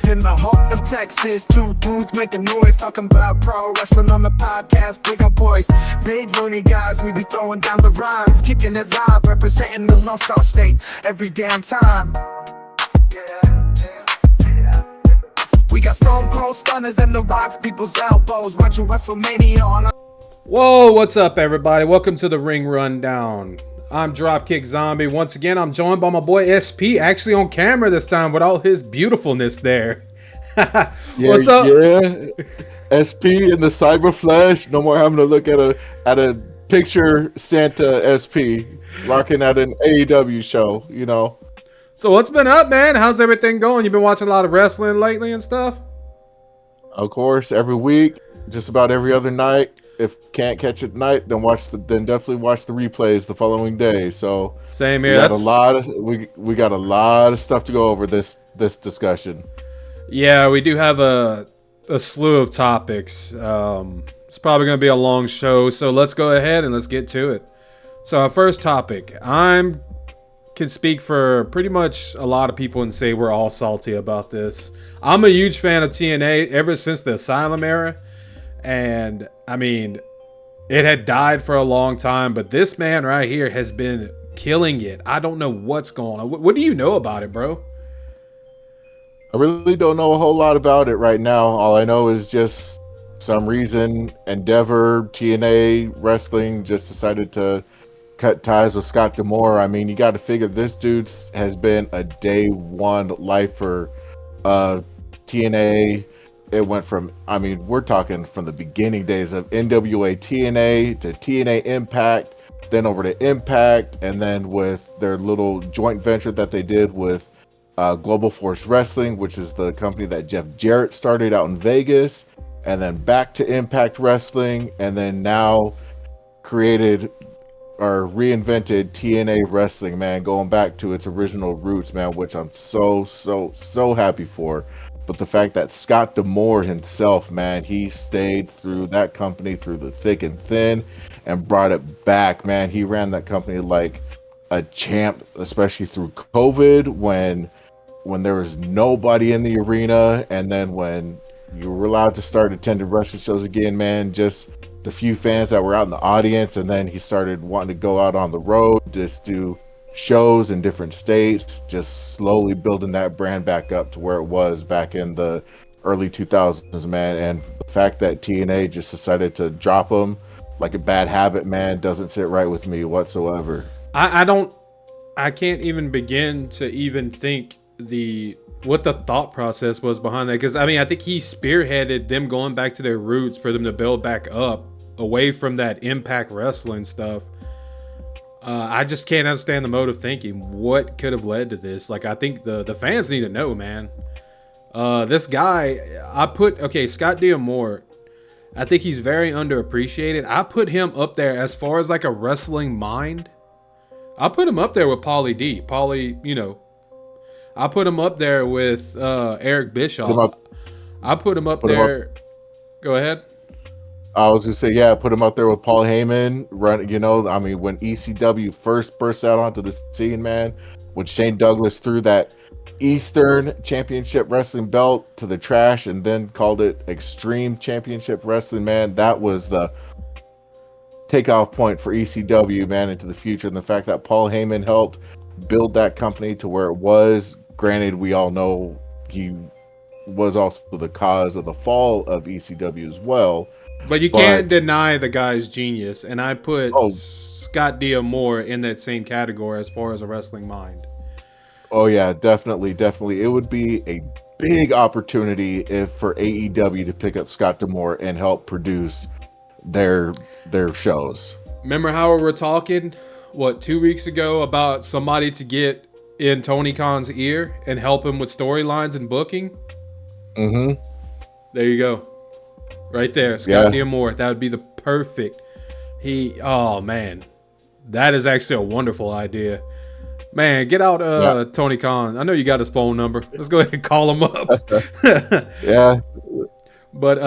In the heart of Texas, two dudes making noise, talking about pro wrestling on the podcast. Big up boys, big loony guys, we be throwing down the rhymes, kicking it live, representing the Lone Star State every damn time. We got Stone Cold Stunners and the Rocks people's elbows, watching WrestleMania on. Whoa, what's up, everybody? Welcome to the Ring Rundown. I'm Dropkick Zombie. Once again, I'm joined by my boy SP, actually on camera this time with all his beautifulness there. What's up? Yeah, SP in the Cyber Flash. No more having to look at a picture Santa SP rocking at an AEW show, you know. So what's been up, man? How's everything going? You've been watching a lot of wrestling lately and stuff? Of course, every week, just about every other night. If can't catch it tonight, then definitely watch the replays the following day. So same here. We got a lot of stuff to go over this discussion. Yeah, we do have a slew of topics. It's probably going to be a long show, so let's go ahead and let's get to it. So our first topic, can speak for pretty much a lot of people and say we're all salty about this. I'm a huge fan of TNA ever since the Asylum era. And, I mean, it had died for a long time, but this man right here has been killing it. I don't know what's going on. What do you know about it, bro? I really don't know a whole lot about it right now. All I know is just some reason Endeavor, TNA, Wrestling just decided to cut ties with Scott D'Amore. I mean, you got to figure this dude has been a day one lifer. TNA... It went from, I mean, we're talking from the beginning days of NWA TNA to TNA Impact, then over to Impact, and then with their little joint venture that they did with Global Force Wrestling, which is the company that Jeff Jarrett started out in Vegas, and then back to Impact Wrestling, and then now created or reinvented TNA Wrestling, man, going back to its original roots, man, which I'm so happy for. But the fact that Scott D'Amore himself, man, he stayed through that company through the thick and thin and brought it back, man. He ran that company like a champ, especially through COVID when there was nobody in the arena, and then when you were allowed to start attending wrestling shows again, man, just the few fans that were out in the audience, and then he started wanting to go out on the road, just do shows in different states, just slowly building that brand back up to where it was back in the early 2000s, man. And the fact that TNA just decided to drop him like a bad habit, man, doesn't sit right with me whatsoever. I can't even begin to even think what the thought process was behind that, because I mean, I think he spearheaded them going back to their roots for them to build back up away from that Impact Wrestling stuff. I just can't understand the mode of thinking. What could have led to this? Like, I think the fans need to know, man. This guy, Scott D'Amore, I think he's very underappreciated. I put him up there as far as like a wrestling mind. I put him up there with Paulie D. I put him up there with Eric Bischoff. I put him up there. Go ahead. I was gonna say, yeah, put him up there with Paul Heyman. I mean, when ECW first burst out onto the scene, man, when Shane Douglas threw that Eastern Championship Wrestling belt to the trash and then called it Extreme Championship Wrestling, man, that was the takeoff point for ECW, man, into the future. And the fact that Paul Heyman helped build that company to where it was. Granted, we all know he was also the cause of the fall of ECW as well. But you can't deny the guy's genius, and I put Scott D'Amore in that same category as far as a wrestling mind. Oh yeah, definitely. It would be a big opportunity for AEW to pick up Scott D'Amore and help produce their shows. Remember how we were talking, 2 weeks ago about somebody to get in Tony Khan's ear and help him with storylines and booking? Mm-hmm. There you go. Right there, Scott D'Amore. That would be the perfect. Oh man, that is actually a wonderful idea. Man, get out Tony Khan. I know you got his phone number. Let's go ahead and call him up. Yeah. But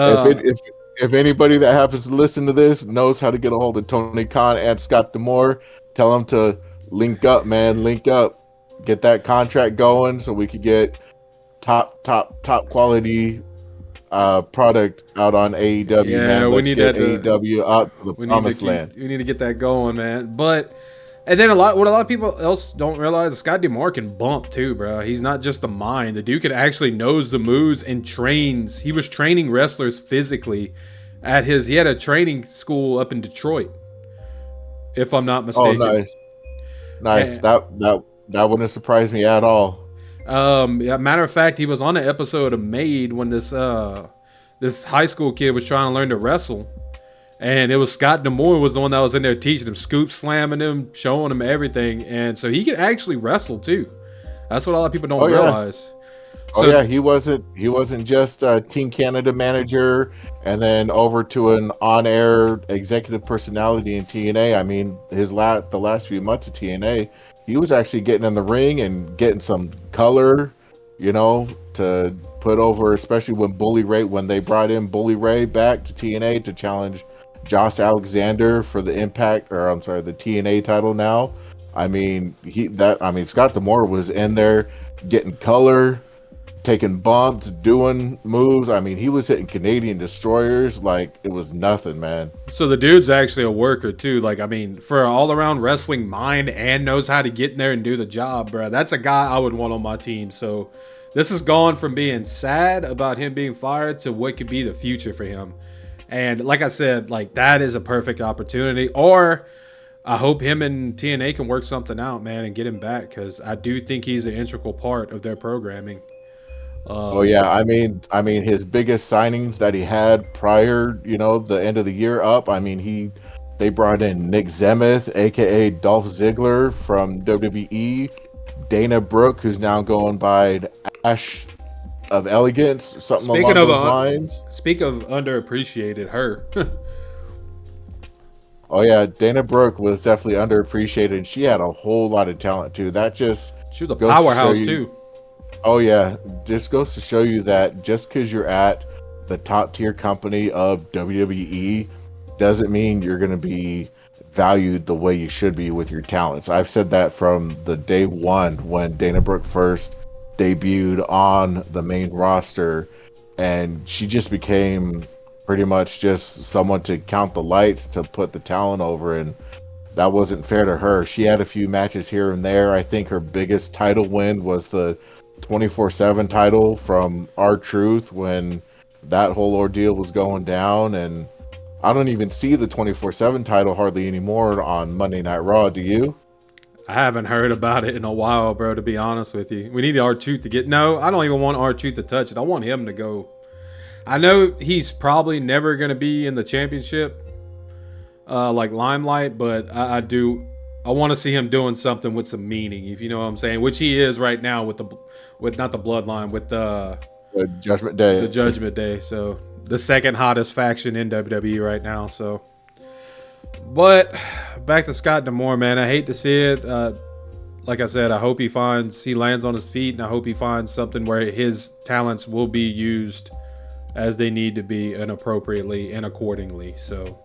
if anybody that happens to listen to this knows how to get a hold of Tony Khan and Scott D'Amore, tell them to link up, man. Link up. Get that contract going so we could get top top quality product out on AEW, Yeah, man. we Let's need get that to- AEW up to the We need to promised land. we need to get that going, man. But and then what a lot of people else don't realize is Scott D'Amore can bump too, bro. He's not just the mind. The dude can actually knows the moves and trains. He was training wrestlers physically at his. He had a training school up in Detroit, if I'm not Oh, mistaken. nice. And, That wouldn't surprise me at all. yeah, matter of fact, he was on an episode of Made when this high school kid was trying to learn to wrestle. And it was Scott D'Amore was the one that was in there teaching him, scoop slamming him, showing him everything. And so he can actually wrestle too. That's what a lot of people don't realize. Oh yeah, he wasn't just a Team Canada manager and then over to an on-air executive personality in TNA. I mean, the last few months of TNA, he was actually getting in the ring and getting some color, to put over, especially when they brought in Bully Ray back to TNA to challenge Josh Alexander for the the TNA title now. I mean, Scott D'Amore was in there getting color, taking bumps, doing moves. I mean, he was hitting Canadian destroyers like it was nothing, man. So the dude's actually a worker too. Like, I mean, for an all-around wrestling mind and knows how to get in there and do the job, bro. That's a guy I would want on my team. So this has gone from being sad about him being fired to what could be the future for him. And like I said, like that is a perfect opportunity. Or I hope him and TNA can work something out, man, and get him back because I do think he's an integral part of their programming. Oh yeah, I mean his biggest signings that he had prior, the end of the year up. I mean, they brought in Nick Zemeth, aka Dolph Ziggler from WWE, Dana Brooke, who's now going by Ash of Elegance, something along those lines. Speak of underappreciated, her. Oh yeah, Dana Brooke was definitely underappreciated. She had a whole lot of talent too. She was a powerhouse too. Oh yeah, just goes to show you that just because you're at the top tier company of WWE doesn't mean you're going to be valued the way you should be with your talents. I've said that from the day one when Dana Brooke first debuted on the main roster, and she just became pretty much just someone to count the lights, to put the talent over, and that wasn't fair to her. She had a few matches here and there. I think her biggest title win was the 24/7 title from R-Truth when that whole ordeal was going down, and I don't even see the 24/7 title hardly anymore on Monday Night Raw. Do you? I haven't heard about it in a while, bro, to be honest with you. We need R-Truth to get... No, I don't even want R-Truth to touch it. I want him to go. I know he's probably never going to be in the championship, like Limelight, but I want to see him doing something with some meaning, if you know what I'm saying, which he is right now with not the Bloodline, with the Judgment Day. The Judgment Day. So the second hottest faction in WWE right now. So, but back to Scott D'Amore, man. I hate to see it. Like I said, I hope he lands on his feet, and I hope he finds something where his talents will be used as they need to be, and appropriately and accordingly. So,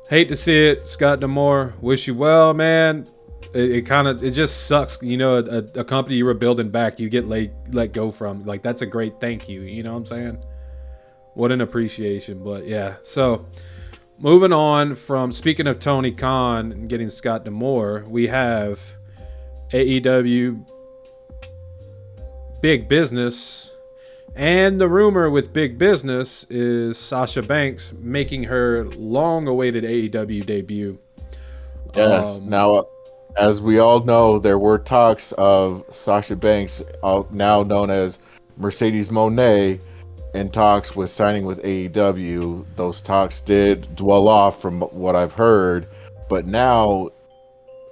hate to see it, Scott D'Amore. Wish you well, man. It just sucks, a company you were building back, you get let go from. Like, that's a great thank you. You know what I'm saying? What an appreciation. But yeah, so moving on from, speaking of Tony Khan and getting Scott D'Amore, we have AEW Big Business. And the rumor with Big Business is Sasha Banks making her long-awaited AEW debut. Yes. Now, as we all know, there were talks of Sasha Banks, now known as Mercedes Moné, in talks with signing with AEW. Those talks did dwell off from what I've heard. But now,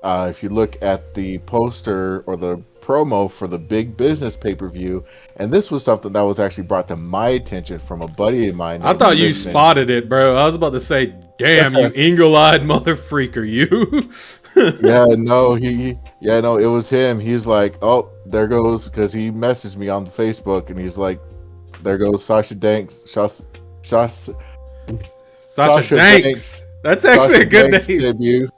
if you look at the poster or the promo for the Big Business pay-per-view, and this was something that was actually brought to my attention from a buddy of mine. I thought you spotted it, bro. I was about to say, damn, you eagle-eyed mother freaker, you. It was him. He's like, oh, there goes, because he messaged me on Facebook, and he's like, there goes Sasha Banks. Sasha Danks. That's actually a good name. Debut.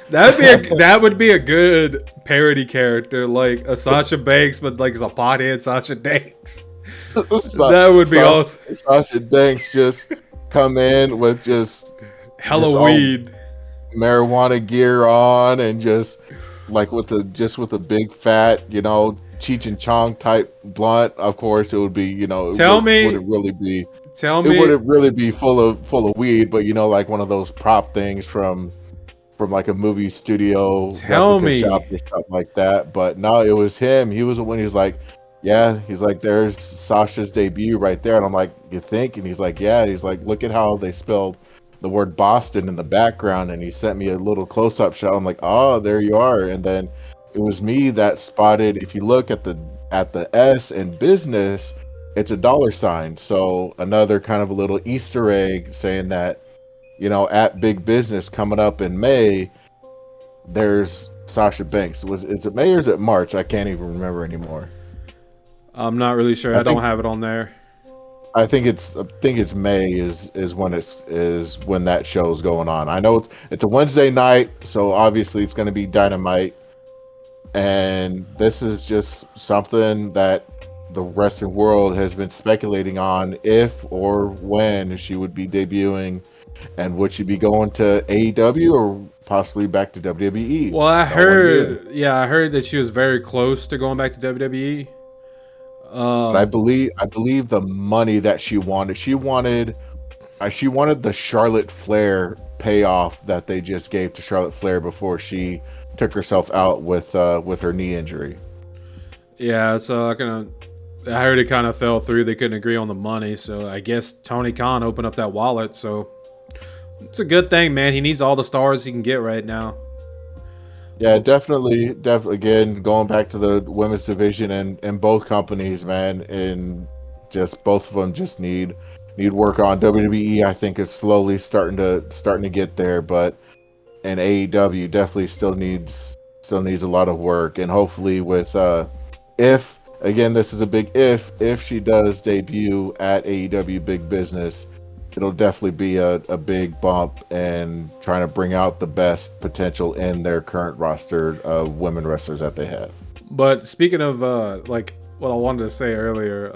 That would be a good parody character, like a Sasha Banks, but like a pothead Sasha Danks. That would be awesome. Sasha Banks just come in with just Hella all weed. marijuana gear on and just like with a big fat, Cheech and Chong type blunt. Of course, it would be, Tell me, wouldn't really be. tell It me, wouldn't really be full of weed, but like one of those prop things from like a movie studio tell replica me. shop or something like that. But no, it was him. He was when he's like, yeah, he's like, there's Sasha's debut right there, and I'm like, you think? And he's like, yeah. He's like, look at how they spelled the word Boston in the background, and he sent me a little close-up shot. I'm like, oh, there you are. And then it was me that spotted. If you look at the S in business, it's a dollar sign. So another kind of a little Easter egg saying that, at Big Business coming up in May, there's Sasha Banks. Is it May or is it March? I can't even remember anymore. I'm not really sure. I don't have it on there. I think it's May is when that show's going on. I know it's a Wednesday night, so obviously it's going to be Dynamite, and this is just something that the wrestling world has been speculating on if or when she would be debuting, and would she be going to AEW or possibly back to WWE? Well, I heard that she was very close to going back to WWE. But I believe the money that she wanted the Charlotte Flair payoff that they just gave to Charlotte Flair before she took herself out with her knee injury. Yeah, so I heard it kind of fell through. They couldn't agree on the money, so I guess Tony Khan opened up that wallet. So it's a good thing, man. He needs all the stars he can get right now. Yeah, definitely. Again, going back to the women's division and both companies, man, and just both of them just need work on. WWE, I think, is slowly starting to get there, but and AEW definitely still needs a lot of work. And hopefully, with if again, this is a big if she does debut at AEW Big Business, it'll definitely be a big bump and trying to bring out the best potential in their current roster of women wrestlers that they have. But speaking of like what I wanted to say earlier,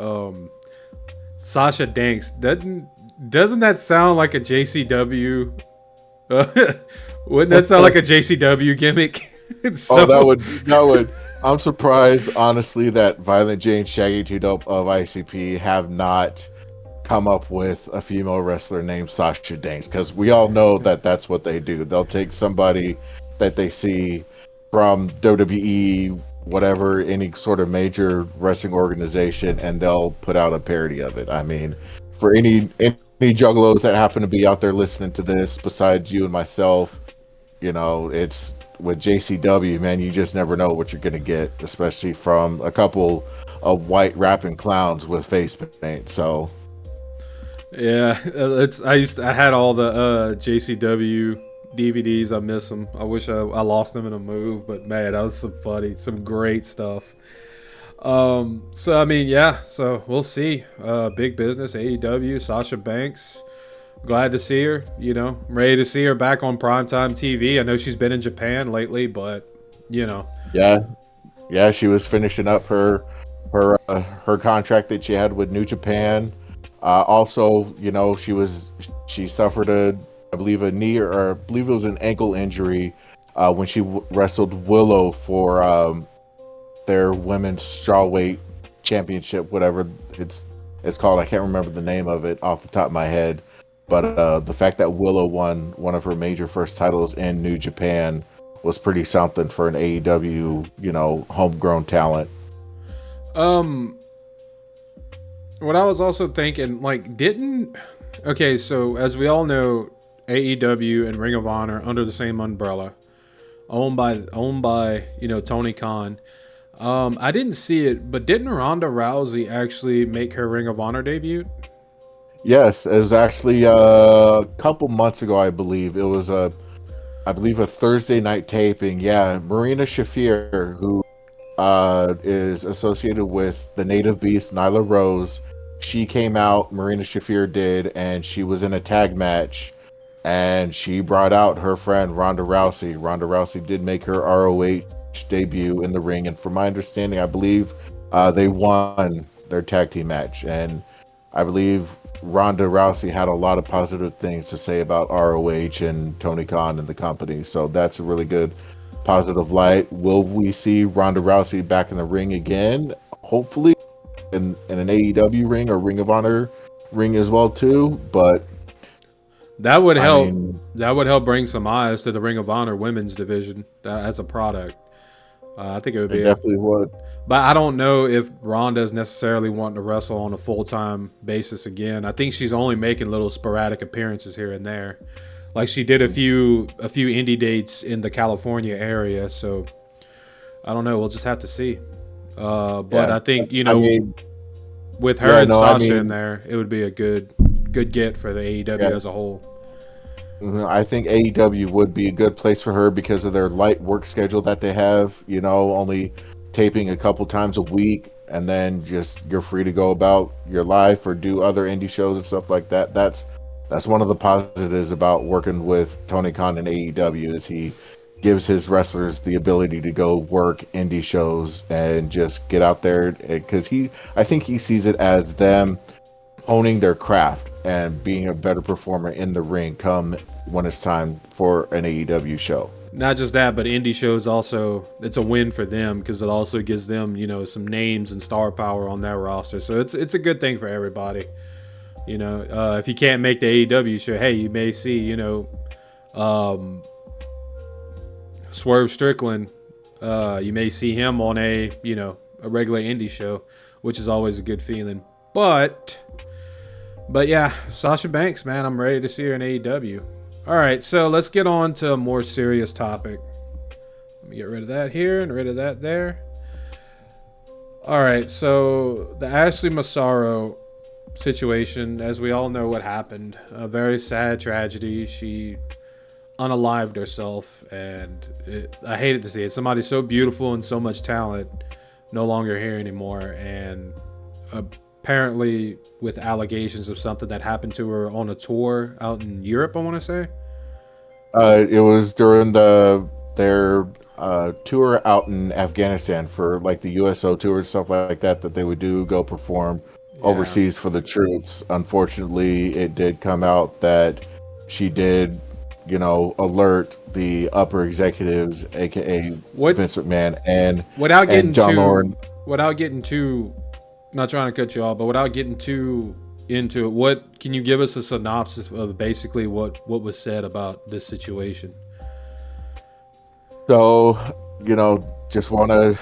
Sasha Banks, doesn't that sound like a JCW? Wouldn't that sound like a JCW gimmick? That would. I'm surprised, honestly, that Violent J and Shaggy 2 Dope of ICP have not come up with a female wrestler named Sasha Banks, because we all know that that's what they do. They'll take somebody that they see from WWE, whatever, any sort of major wrestling organization, and they'll put out a parody of it. I mean, for any juggalos that happen to be out there listening to this, besides you and myself, it's with JCW, man, you just never know what you're gonna get, especially from a couple of white rapping clowns with face paint. So yeah, I had all the JCW DVDs. I miss them. I wish I lost them in a move, but man, that was some great stuff. So I mean, yeah, so we'll see. Big Business, AEW, Sasha Banks. Glad to see her, I'm ready to see her back on primetime TV. I know she's been in Japan lately, but yeah, she was finishing up her contract that she had with New Japan. Also, she suffered I believe a knee or I believe it was an ankle injury when she wrestled Willow for their women's strawweight championship, whatever it's called. I can't remember the name of it off the top of my head. But the fact that Willow won one of her major first titles in New Japan was pretty something for an AEW, homegrown talent. What I was also thinking, so as we all know, AEW and Ring of Honor under the same umbrella, owned by Tony Khan. I didn't see it, but didn't Ronda Rousey actually make her Ring of Honor debut? Yes, it was actually a couple months ago, I believe. It was a Thursday night taping. Yeah, Marina Shafir, who is associated with the Native Beast, Nyla Rose. She came out, Marina Shafir did, and she was in a tag match, and she brought out her friend Ronda Rousey. Ronda Rousey did make her ROH debut in the ring, and from my understanding, I believe they won their tag team match, and I believe Ronda Rousey had a lot of positive things to say about ROH and Tony Khan and the company. So that's a really good positive light. Will we see Ronda Rousey back in the ring again? Hopefully, in an AEW ring or Ring of Honor ring as well too. But that would help. mean, that would help bring some eyes to the Ring of Honor women's division as a product. I think it would it be. definitely would. But I don't know if Ronda's necessarily wanting to wrestle on a full-time basis again. I think she's only making little sporadic appearances here and there. Like she did a few indie dates in the California area, so I don't know. We'll just have to see. But I think, with her and Sasha in there, it would be a good get for the AEW as a whole. I think AEW would be a good place for her because of their light work schedule that they have, only taping a couple times a week, and then just you're free to go about your life or do other indie shows and stuff like that. That's one of the positives about working with Tony Khan and AEW is he gives his wrestlers the ability to go work indie shows and just get out there, because I think he sees it as them honing their craft and being a better performer in the ring come when it's time for an AEW show. Not just that, but indie shows also, it's a win for them because it also gives them, some names and star power on their roster. So it's a good thing for everybody. If you can't make the AEW show, hey, you may see, Swerve Strickland. You may see him on a regular indie show, which is always a good feeling. But yeah, Sasha Banks, man, I'm ready to see her in AEW. All right, so let's get on to a more serious topic. Let me get rid of that here and rid of that there. All right, so the Ashley Massaro situation, as we all know what happened, a very sad tragedy. She unalived herself, and I hated to see it. Somebody so beautiful and so much talent no longer here anymore, and apparently with allegations of something that happened to her on a tour out in Europe, I want to say. It was during their tour out in Afghanistan for like the USO tour and stuff like that they would go perform overseas for the troops. Unfortunately, it did come out that she did, alert the upper executives, aka Vince McMahon and John Lauren. Without getting too, not trying to cut you off, but without getting too into it, what can you give us a synopsis of basically what was said about this situation? So, just want to,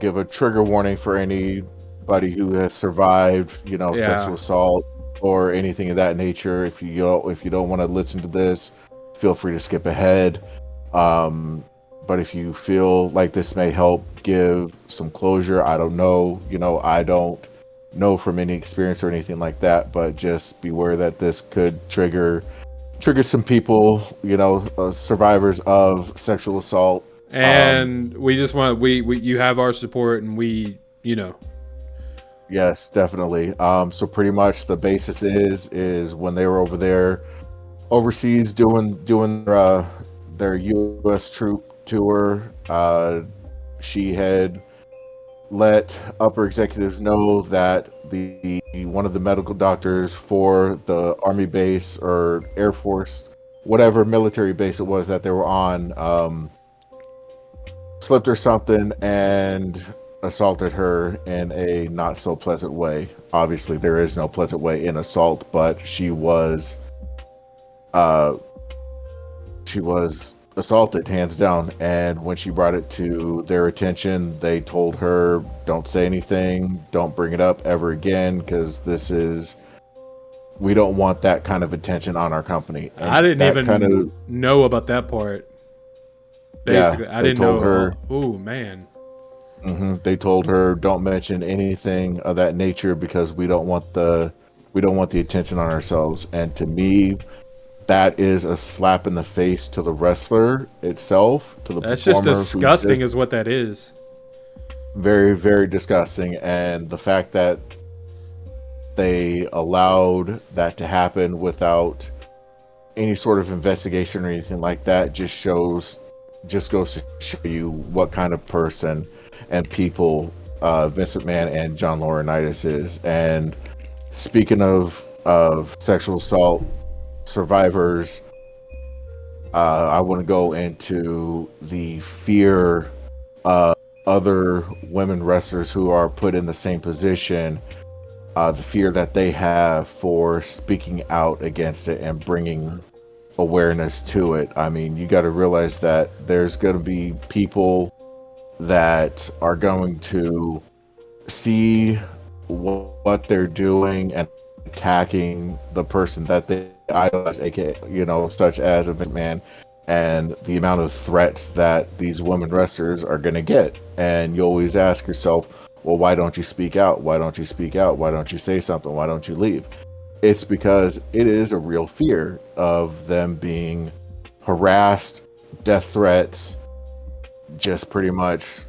give a trigger warning for anybody who has survived, sexual assault or anything of that nature. If you don't want to listen to this, feel free to skip ahead. But if you feel like this may help give some closure, I don't know. I don't know from any experience or anything like that, but just beware that this could trigger some people, survivors of sexual assault. And we just want you have our support, and we. Yes, definitely. So pretty much the basis is when they were over there overseas doing their U.S. troop tour, she had let upper executives know that one of the medical doctors for the Army base or Air Force, whatever military base it was that they were on, slipped or something and assaulted her in a not so pleasant way. Obviously, there is no pleasant way in assault, but she was assaulted, hands down. And when she brought it to their attention, they told her, don't say anything, don't bring it up ever again, because we don't want that kind of attention on our company. And I didn't even know about that part. Basically, I didn't know her. Oh man. Mm-hmm. They told her, don't mention anything of that nature because we don't want the attention on ourselves. And to me, that is a slap in the face to the wrestler itself, to the That's just disgusting is what that is. Very, very disgusting. And the fact that they allowed that to happen without any sort of investigation or anything like that just goes to show you what kind of person and people Vince McMahon and John Laurinaitis is. And speaking of sexual assault survivors, I want to go into the fear of other women wrestlers who are put in the same position, the fear that they have for speaking out against it and bringing awareness to it. I mean, you got to realize that there's going to be people that are going to see what they're doing and attacking the person that they idolize, aka, such as a McMahon, and the amount of threats that these women wrestlers are going to get. And you always ask yourself, well, why don't you speak out? Why don't you speak out? Why don't you say something? Why don't you leave? It's because it is a real fear of them being harassed, death threats, just pretty much,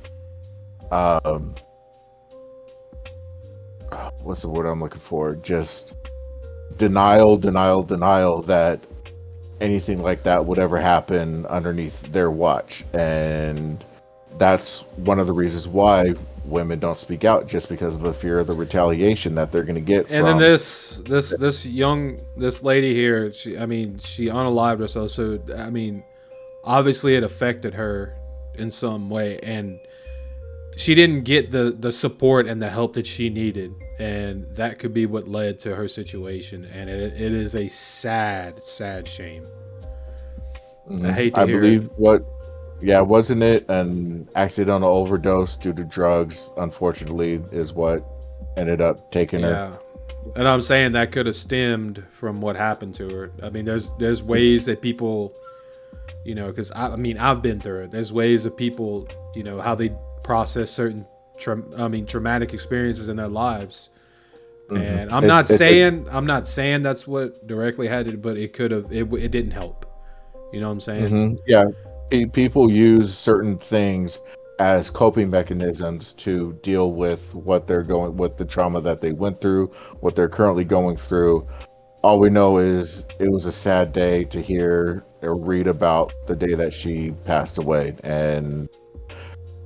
what's the word I'm looking for? Just denial that anything like that would ever happen underneath their watch. And that's one of the reasons why women don't speak out, just because of the fear of the retaliation that they're going to get. And then this lady here, she unalived herself, so I mean, obviously it affected her in some way, and she didn't get the support and the help that she needed, and that could be what led to her situation. And it is a sad shame. I hate to hear believe it. Wasn't it an accidental overdose due to drugs, unfortunately, is what ended up taking her. Yeah. And I'm saying that could have stemmed from what happened to her. I mean, there's ways that people, because I've been through it. There's ways that people, how they process certain traumatic experiences in their lives. And I'm not saying that's what directly had it, but it could have. It didn't help. You know what I'm saying? Mm-hmm. Yeah, people use certain things as coping mechanisms to deal with with the trauma that they went through, what they're currently going through. All we know is it was a sad day to hear or read about the day that she passed away. And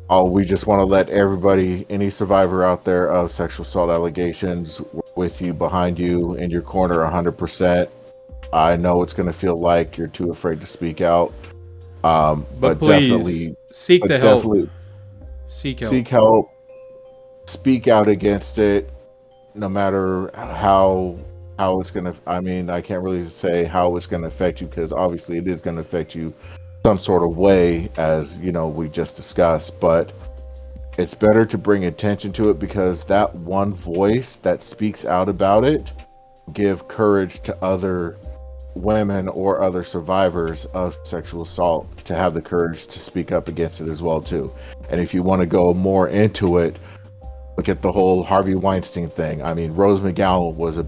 we just want to let everybody, any survivor out there of sexual assault allegations, with you, behind you, in your corner 100%. I know it's going to feel like you're too afraid to speak out. But please, definitely seek the help. Seek help. Speak out against it, no matter how it's going to, I can't really say how it's going to affect you, because obviously it is going to affect you some sort of way, as we just discussed. But it's better to bring attention to it, because that one voice that speaks out about it give courage to other women or other survivors of sexual assault to have the courage to speak up against it as well too. And if you want to go more into it, look at the whole Harvey Weinstein thing. I mean, Rose McGowan was a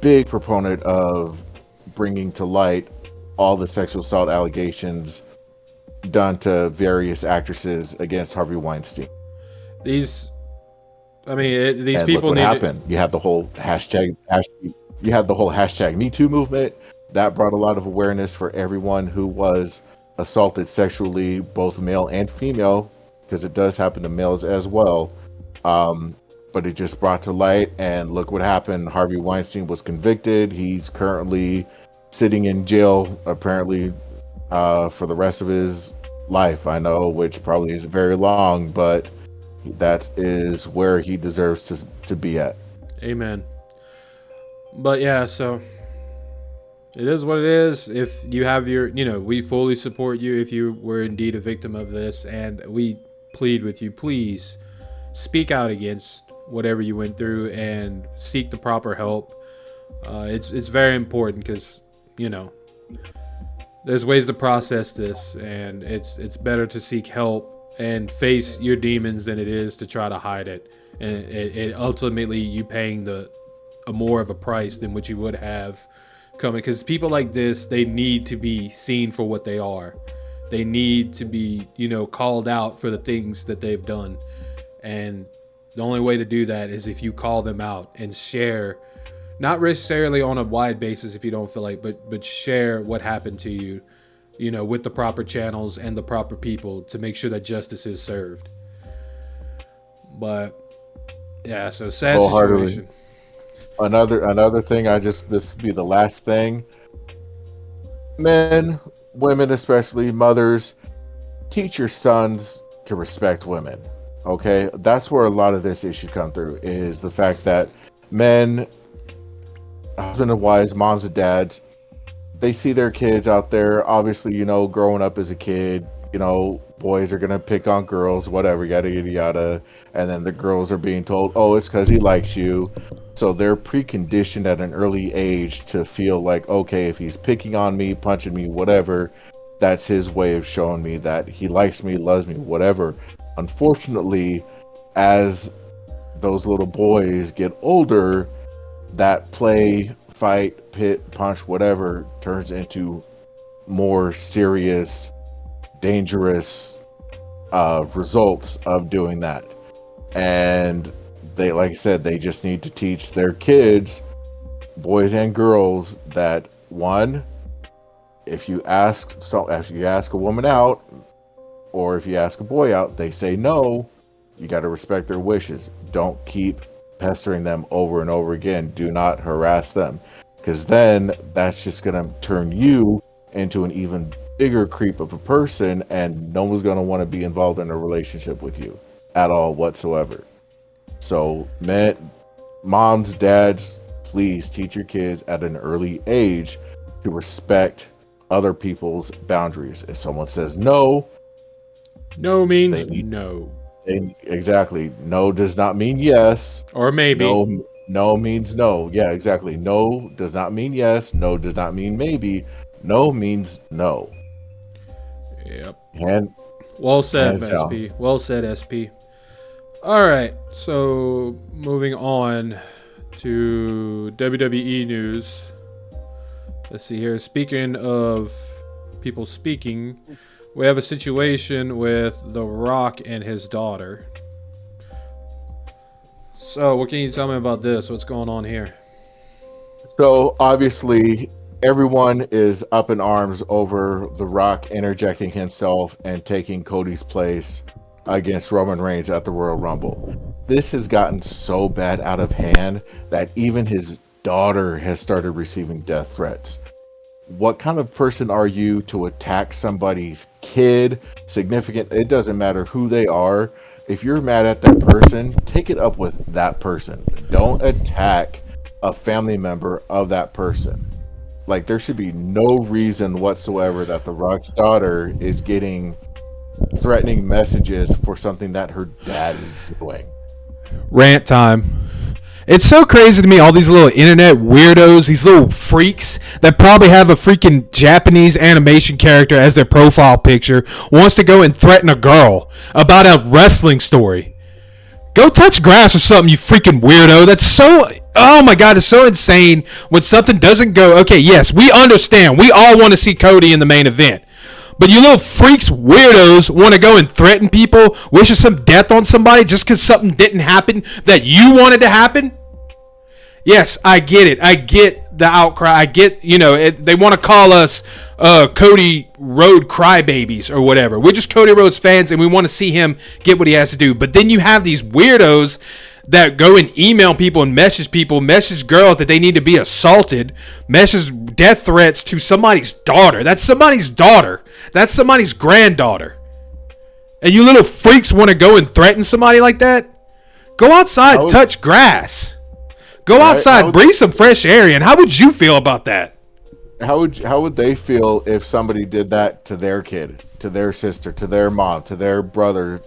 big proponent of bringing to light all the sexual assault allegations done to various actresses against Harvey Weinstein. These and people look what need happened. You had the whole hashtag Me Too movement that brought a lot of awareness for everyone who was assaulted sexually, both male and female, because it does happen to males as well. But it just brought to light, and look what happened. Harvey Weinstein was convicted. He's currently sitting in jail, apparently, for the rest of his life. I know, which probably is very long, but that is where he deserves to be at. Amen. But yeah, so it is what it is. If you have we fully support you if you were indeed a victim of this, and we plead with you, please speak out against whatever you went through and seek the proper help. It's very important, because there's ways to process this, and it's better to seek help and face your demons than it is to try to hide it. And it ultimately you paying a more of a price than what you would have coming, because people like this, they need to be seen for what they are. They need to be called out for the things that they've done, and the only way to do that is if you call them out and share, not necessarily on a wide basis if you don't feel like, but share what happened to you, with the proper channels and the proper people to make sure that justice is served. But yeah, so sad Wholeheartedly. situation. Another thing, this be the last thing. Men, women, especially mothers, teach your sons to respect women. Okay, that's where a lot of this issue come through, is the fact that men, husband and wives, moms and dads, they see their kids out there. Obviously, growing up as a kid, boys are gonna pick on girls, whatever, yada yada yada, and then the girls are being told, "Oh, it's because he likes you." So they're preconditioned at an early age to feel like, okay, if he's picking on me, punching me, whatever, that's his way of showing me that he likes me, loves me, whatever. Unfortunately, as those little boys get older, that play, fight, pit, punch, whatever, turns into more serious, dangerous results of doing that. And they, like I said, they just need to teach their kids, boys and girls, that one, if you ask a woman out, or if you ask a boy out, they say no, you got to respect their wishes. Don't keep pestering them over and over again. Do not harass them, because then that's just going to turn you into an even bigger creep of a person, and no one's going to want to be involved in a relationship with you at all whatsoever. So, moms, dads, please teach your kids at an early age to respect other people's boundaries. If someone says no, No means no. Exactly. No does not mean yes. Or maybe. No means no. Yeah, exactly. No does not mean yes. No does not mean maybe. No means no. Yep. And well said, hands down. SP. Well said, SP. All right, so moving on to WWE news. Let's see here. Speaking of people speaking, we have a situation with The Rock and his daughter. So, what can you tell me about this? What's going on here? So obviously, everyone is up in arms over The Rock interjecting himself and taking Cody's place against Roman Reigns at the Royal Rumble. This has gotten so bad out of hand that even his daughter has started receiving death threats. What kind of person are you to attack somebody's kid, significant? It doesn't matter who they are. If you're mad at that person, take it up with that person. Don't attack a family member of that person. Like, there should be no reason whatsoever that The Rock's daughter is getting threatening messages for something that her dad is doing. Rant time. It's so crazy to me, all these little internet weirdos, these little freaks that probably have a freaking Japanese animation character as their profile picture, wants to go and threaten a girl about a wrestling story. Go touch grass or something, you freaking weirdo. That's so, oh my God, it's so insane when something doesn't go. Okay, yes, we understand. We all want to see Cody in the main event. But you little freaks, weirdos, want to go and threaten people, wishing some death on somebody just because something didn't happen that you wanted to happen? Yes, I get it. I get the outcry. I get, they want to call us Cody Rhodes crybabies or whatever. We're just Cody Rhodes fans and we want to see him get what he has to do. But then you have these weirdos that go and email people and message girls that they need to be assaulted, message death threats to somebody's daughter. That's somebody's daughter. That's somebody's granddaughter. And you little freaks want to go and threaten somebody like that? Go outside, touch grass. Go outside, breathe some fresh air in. How would you feel about that? How would they feel if somebody did that to their kid, to their sister, to their mom, to their brother,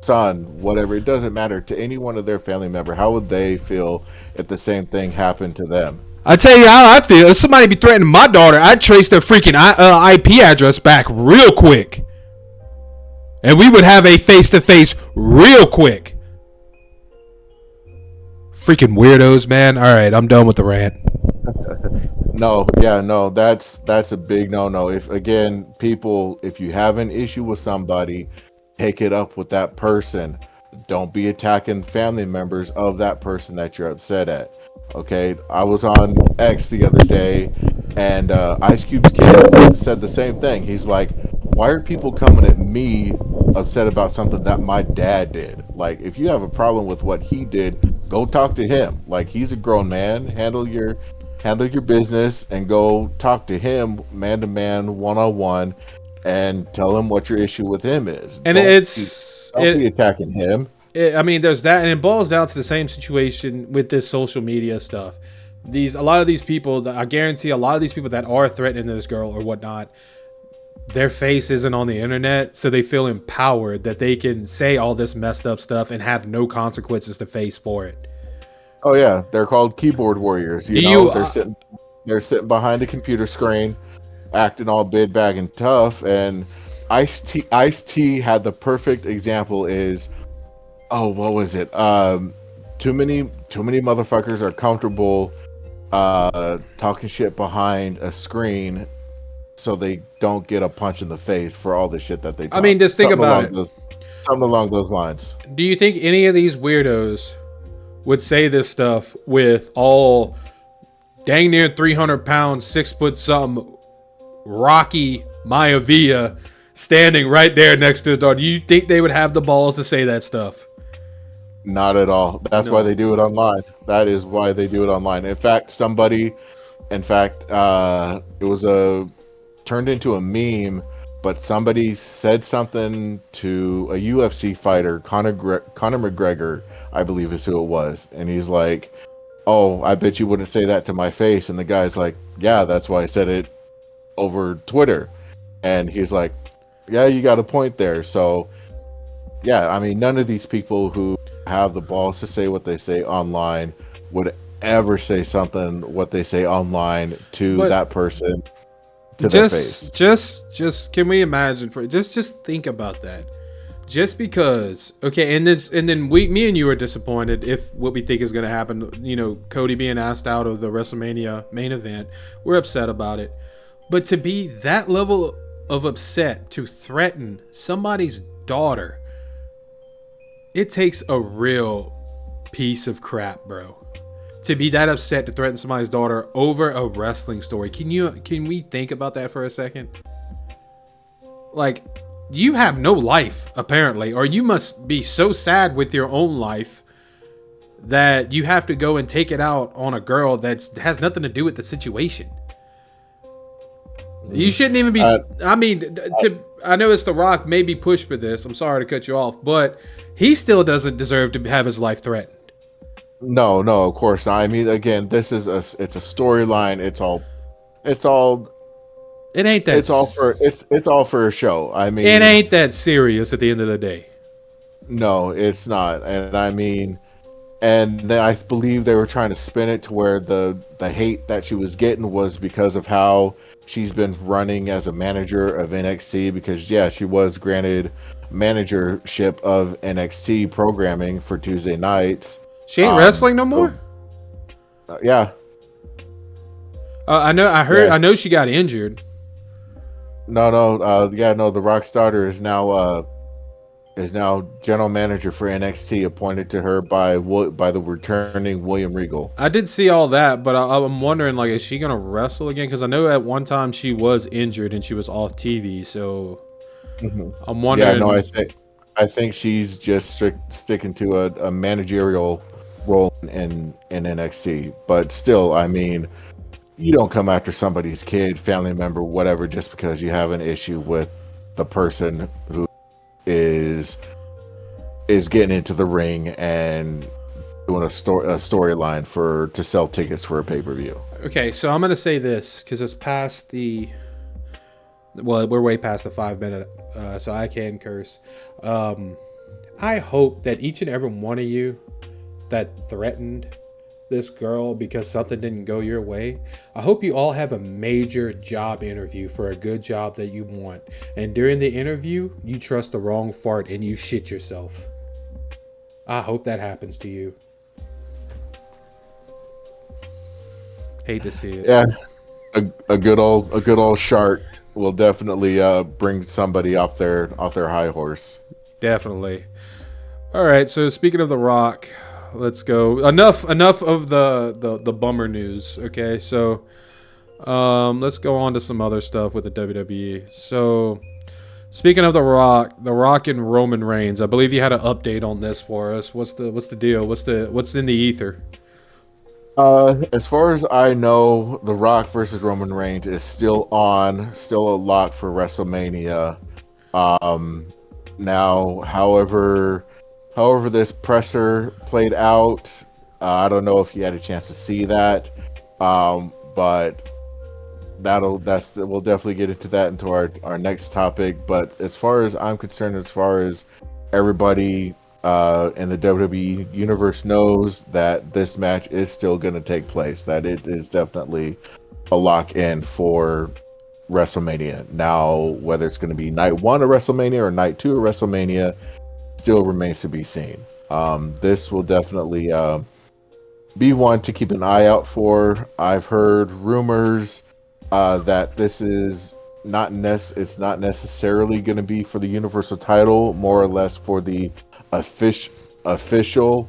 son, whatever? It doesn't matter, to any one of their family member. How would they feel if the same thing happened to them? I tell you how I feel. If somebody be threatening my daughter, I'd trace their freaking IP address back real quick, and we would have a face-to-face real quick. Freaking weirdos, man. All right, I'm done with the rant. No, that's a big no. If you have an issue with somebody, take it up with that person. Don't be attacking family members of that person that you're upset at. Okay, I was on X the other day, and Ice Cube's kid said the same thing. He's like, "Why are people coming at me upset about something that my dad did? Like, if you have a problem with what he did, go talk to him. Like, he's a grown man. Handle your business and go talk to him man to man, one on one, and tell him what your issue with him is. And Don't be attacking him. I mean, there's that, and it boils down to the same situation with this social media stuff. A lot of these people, I guarantee, a lot of these people that are threatening this girl or whatnot, their face isn't on the internet, so they feel empowered that they can say all this messed up stuff and have no consequences to face for it. Oh yeah, they're called keyboard warriors. They're sitting behind a computer screen, acting all big bag and tough. And Ice-T had the perfect example. What was it? Too many motherfuckers are comfortable talking shit behind a screen, so they don't get a punch in the face for all the shit that they talk. I mean, just think about it. Something along those lines. Do you think any of these weirdos would say this stuff with all dang near 300 pounds, 6 foot something, Rocky Maivia standing right there next to his daughter? Do you think they would have the balls to say that stuff? Not at all. That's why they do it online. That is why they do it online. In fact, it was turned into a meme, but somebody said something to a UFC fighter, Conor McGregor, I believe is who it was. And he's like, "Oh, I bet you wouldn't say that to my face." And the guy's like, "Yeah, that's why I said it over Twitter." And he's like, "Yeah, you got a point there." So, yeah, I mean, none of these people who have the balls to say what they say online would ever say something what they say online to that person to their face. Just can we imagine just think about that. Just because, okay, and then me and you are disappointed if what we think is going to happen, you know, Cody being asked out of the WrestleMania main event, we're upset about it. But to be that level of upset to threaten somebody's daughter, it takes a real piece of crap, bro. To be that upset to threaten somebody's daughter over a wrestling story. Can we think about that for a second? Like, you have no life, apparently, or you must be so sad with your own life that you have to go and take it out on a girl that has nothing to do with the situation. You shouldn't even be. I know it's The Rock, maybe push for this. I'm sorry to cut you off, but he still doesn't deserve to have his life threatened. No, of course not. I mean, again, it's a storyline. It ain't that. It's all for a show. I mean, it ain't that serious at the end of the day. No, it's not. And I mean, and then I believe they were trying to spin it to where the hate that she was getting was because of how she's been running as a manager of NXT, because yeah, she was granted managership of NXT programming for Tuesday nights. She ain't wrestling no more? Yeah. I know she got injured. No. The Rock's daughter is now general manager for NXT, appointed to her by the returning William Regal. I did see all that, but I'm wondering, like, is she gonna wrestle again? Because I know at one time she was injured and she was off TV. So I'm wondering. Yeah, no, I think she's just sticking to a managerial role in NXT. But still, I mean, you don't come after somebody's kid, family member, whatever, just because you have an issue with the person who is getting into the ring and doing a storyline to sell tickets for a pay-per-view. Okay, so I'm gonna say this because it's past we're way past the 5 minute, so I can curse. I hope that each and every one of you that threatened this girl because something didn't go your way, I hope you all have a major job interview for a good job that you want, and during the interview you trust the wrong fart and you shit yourself. I hope that happens to you. Hate to see it. Yeah, a good old shark will definitely bring somebody off their high horse. Definitely. All right, so speaking of The Rock, let's go. Enough of the bummer news. Okay, so let's go on to some other stuff with the WWE. So Speaking of the Rock and Roman Reigns, I believe you had an update on this for us. What's the deal? What's in the ether? As far as I know, The Rock versus Roman Reigns is still a lock for WrestleMania. Now, however this presser played out, I don't know if you had a chance to see that, but we'll definitely get into that into our next topic. But as far as I'm concerned, as far as everybody in the WWE universe knows, that this match is still going to take place, that it is definitely a lock in for WrestleMania. Now, whether it's going to be night 1 of WrestleMania or night 2 of WrestleMania still remains to be seen. This will definitely be one to keep an eye out for. I've heard rumors that this is it's not necessarily going to be for the Universal title, more or less for the official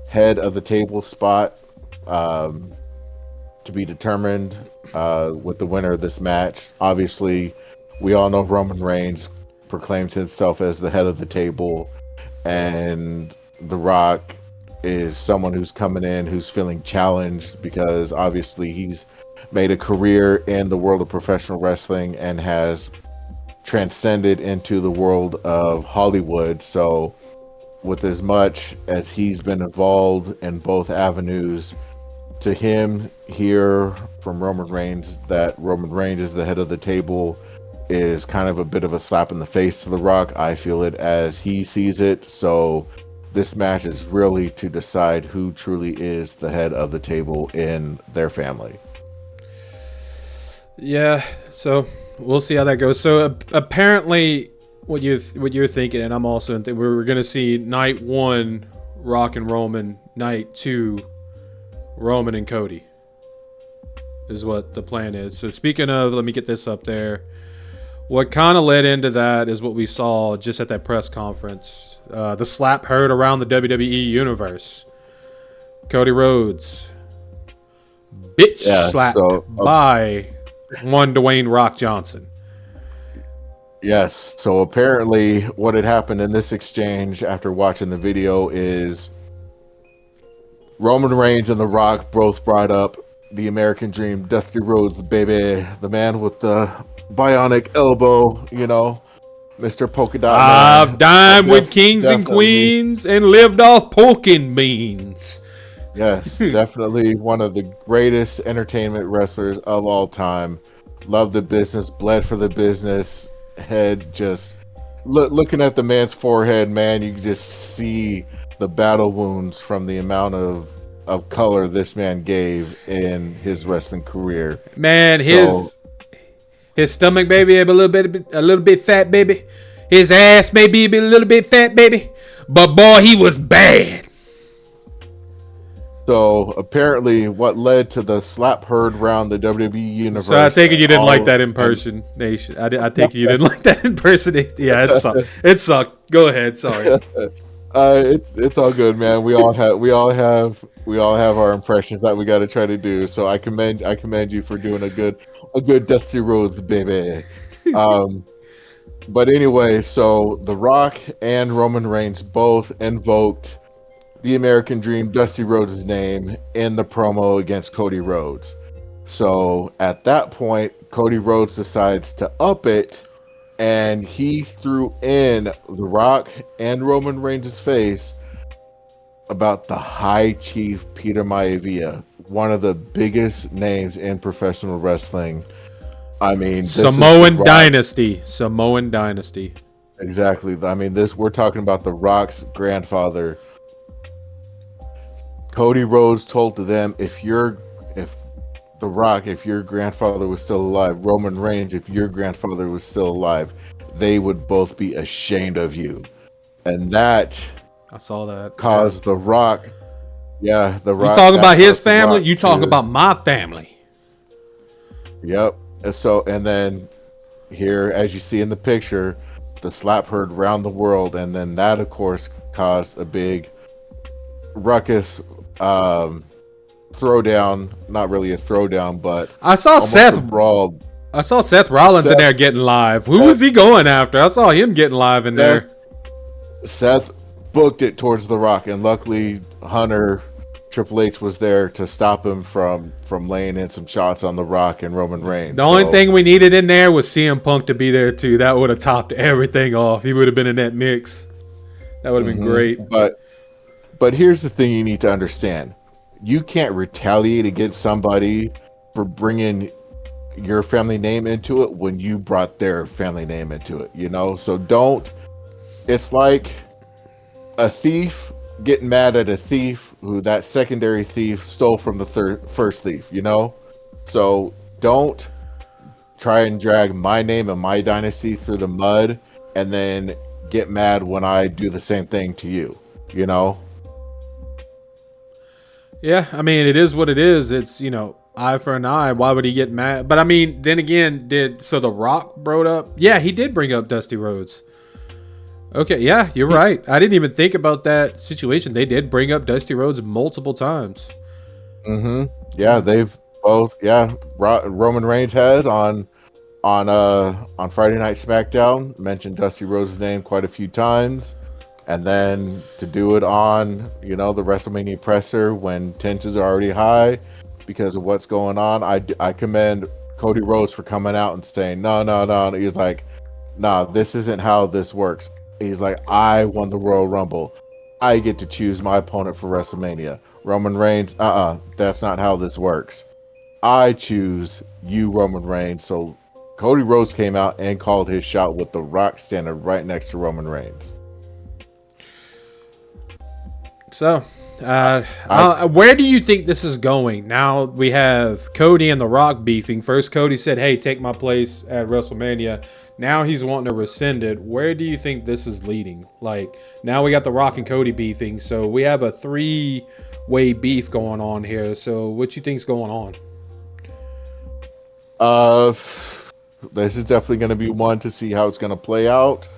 head of the table spot, to be determined with the winner of this match. Obviously, we all know Roman Reigns proclaims himself as the head of the table, and The Rock is someone who's coming in who's feeling challenged, because obviously he's made a career in the world of professional wrestling and has transcended into the world of Hollywood. So with as much as he's been involved in both avenues, to him hear from Roman Reigns that Roman Reigns is the head of the table is kind of a bit of a slap in the face to The Rock. I feel it as he sees it. So this match is really to decide who truly is the head of the table in their family. Yeah, so we'll see how that goes. So apparently, what you're thinking, and I'm also we're gonna see night 1 Rock and Roman, night 2 Roman and Cody is what the plan is. So speaking of, let me get this up there. What kind of led into that is what we saw just at that press conference. The slap heard around the WWE universe. Cody Rhodes slapped by one Dwayne Rock Johnson. Yes. So apparently what had happened in this exchange after watching the video is Roman Reigns and The Rock both brought up the American Dream, Dusty Rhodes, baby, the man with the bionic elbow, Mr. Polka Dot Man. I've dined with kings and queens and lived off pork and beans. Yes, definitely one of the greatest entertainment wrestlers of all time. Loved the business, bled for the business. Head just looking at the man's forehead, man, you can just see the battle wounds from the amount of color this man gave in his wrestling career. Man, his stomach, baby, a little bit fat, baby. His ass maybe a little bit fat, baby. But boy, he was bad. So apparently, what led to the slap heard around the WWE universe? So I take it you didn't like that impersonation. I take it you didn't like that impersonation. Yeah, it sucked. It sucked. Go ahead. Sorry. It's all good, man. We all have our impressions that we got to try to do. So I commend you for doing a good Dusty Rhodes, baby. But anyway, so The Rock and Roman Reigns both invoked the American Dream, Dusty Rhodes' name, in the promo against Cody Rhodes. So at that point, Cody Rhodes decides to up it, and he threw in The Rock and Roman Reigns' face about the High Chief Peter Maivia, one of the biggest names in professional wrestling. I mean, Samoan Dynasty. Exactly. I mean, we're talking about The Rock's grandfather. Cody Rhodes told to them, if The Rock, if your grandfather was still alive, Roman Reigns, if your grandfather was still alive, they would both be ashamed of you. And that I saw that caused The Rock. Yeah, The Rock. You talking about his family? You talking about my family? Yep. And then here, as you see in the picture, the slap heard around the world, and then that, of course, caused a big ruckus, throwdown. Not really a throwdown, but I saw Seth brawl. I saw Seth Rollins in there getting live. Who was he going after? I saw him getting live in there. Seth booked it towards The Rock, and luckily Hunter Triple H was there to stop him from laying in some shots on The Rock and Roman Reigns. The only thing we needed in there was CM Punk to be there too. That would have topped everything off. He would have been in that mix. That would have been great. But here's the thing you need to understand. You can't retaliate against somebody for bringing your family name into it when you brought their family name into it, you know? So don't. It's like a thief getting mad at a thief who that secondary thief stole from the first thief, you know? So don't try and drag my name and my dynasty through the mud and then get mad when I do the same thing to you, you know? Yeah, I mean, it is what it is. It's, you know, eye for an eye. Why would he get mad? But I mean, then again, The Rock brought up? Yeah, he did bring up Dusty Rhodes. Okay, yeah, you're right. I didn't even think about that situation. They did bring up Dusty Rhodes multiple times. Yeah, they've both. Yeah, Roman Reigns has on Friday Night SmackDown mentioned Dusty Rhodes' name quite a few times. And then to do it on, you know, the WrestleMania presser when tensions are already high because of what's going on. I commend Cody Rhodes for coming out and saying, no. He's like, nah, this isn't how this works. He's like, I won the Royal Rumble. I get to choose my opponent for WrestleMania. Roman Reigns, that's not how this works. I choose you, Roman Reigns. So Cody Rhodes came out and called his shot with The Rock standing right next to Roman Reigns. So, where do you think this is going? Now we have Cody and The Rock beefing. First, Cody said, hey, take my place at WrestleMania. Now he's wanting to rescind it. Where do you think this is leading? Like, now we got The Rock and Cody beefing. So we have a 3-way beef going on here. So what you think's going on? This is definitely going to be one to see how it's going to play out.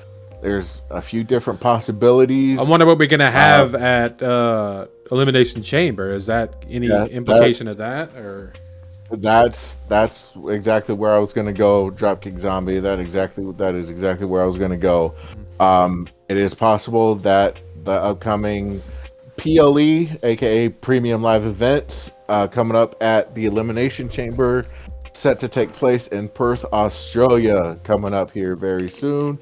There's a few different possibilities. I wonder what we're going to have at Elimination Chamber. Is that any implication of that? Or that's exactly where I was going to go. Dropkick Zombie. That is exactly where I was going to go. It is possible that the upcoming PLE, aka Premium Live Events, coming up at the Elimination Chamber, set to take place in Perth, Australia, coming up here very soon.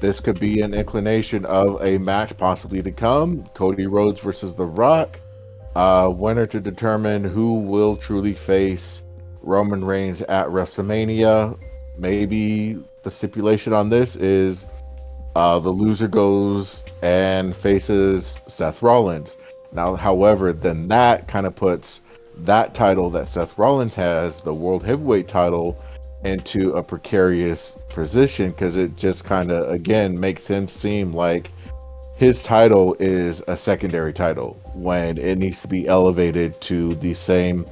This could be an inclination of a match possibly to come. Cody Rhodes versus The Rock. Winner to determine who will truly face Roman Reigns at WrestleMania. Maybe the stipulation on this is the loser goes and faces Seth Rollins. Now, however, then that kind of puts that title that Seth Rollins has, the World Heavyweight title, into a precarious position because it just kind of again makes him seem like his title is a secondary title when it needs to be elevated to the same